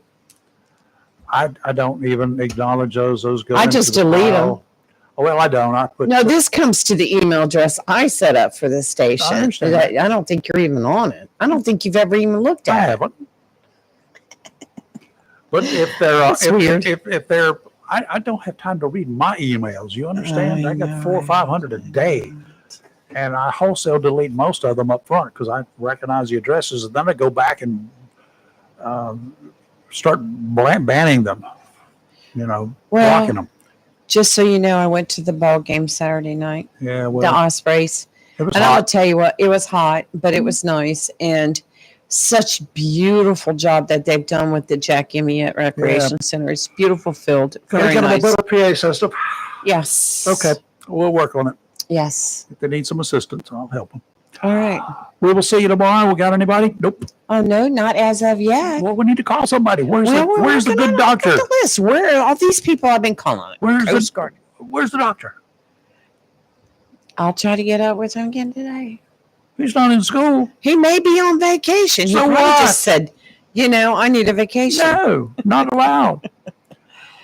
I don't even acknowledge those go. I just delete them. Oh, well, I don't. No, this comes to the email address I set up for the station. I don't think you're even on it. I don't think you've ever even looked at it. I haven't. But if they're weird. If they're I don't have time to read my emails. You understand? I got 400 or 500 a day, and I wholesale delete most of them up front because I recognize the addresses, and then I go back and start banning them. Blocking them. Just so you know, I went to the ball game Saturday night. Yeah, well, the Ospreys. It was and hot. I'll tell you what, it was hot, but it was nice, and such beautiful job that they've done with the Jack Emiett Recreation Center. It's beautiful field. Very Can I nice. get a better PA system? Yes. Okay, we'll work on it. Yes. If they need some assistance, I'll help them. All right. We will see you tomorrow. We got anybody? Nope. Oh, no, not as of yet. Well, we need to call somebody. Where's the good on doctor? The list. Where are all these people I've been calling? Where's the doctor? I'll try to get up with him again today. He's not in school. He may be on vacation. So he what? Just said, I need a vacation. No, not allowed.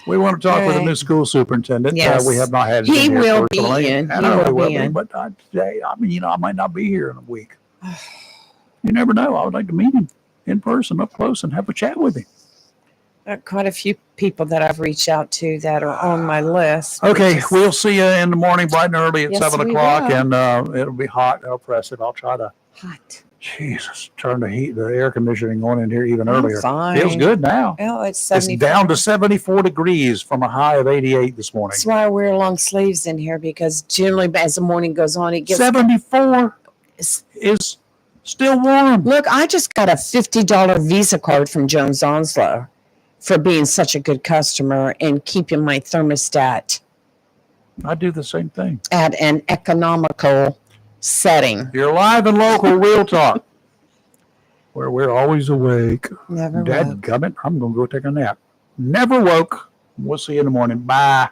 We want to talk with the new school superintendent. Yes. We have not had. He will be personally. in. I know he will be. But today, I might not be here in a week. You never know. I would like to meet him in person, up close, and have a chat with him. Quite a few people that I've reached out to that are on my list. Okay, we'll see you in the morning, bright and early at 7 we o'clock, will. and it'll be hot and oppressive. I'll try to. Hot. Jesus, turn the air conditioning on in here even earlier. Fine. Feels good now. Oh, it's 74. It's down to 74 degrees from a high of 88 this morning. That's why I wear long sleeves in here, because generally as the morning goes on, it gets 74 is still warm. Look, I just got a $50 Visa card from Jones Onslow for being such a good customer and keeping my thermostat I do the same thing. at an economical setting. You're live and local, real talk. where we're always awake. Never woke. Dadgummit, I'm going to go take a nap. Never woke. We'll see you in the morning. Bye.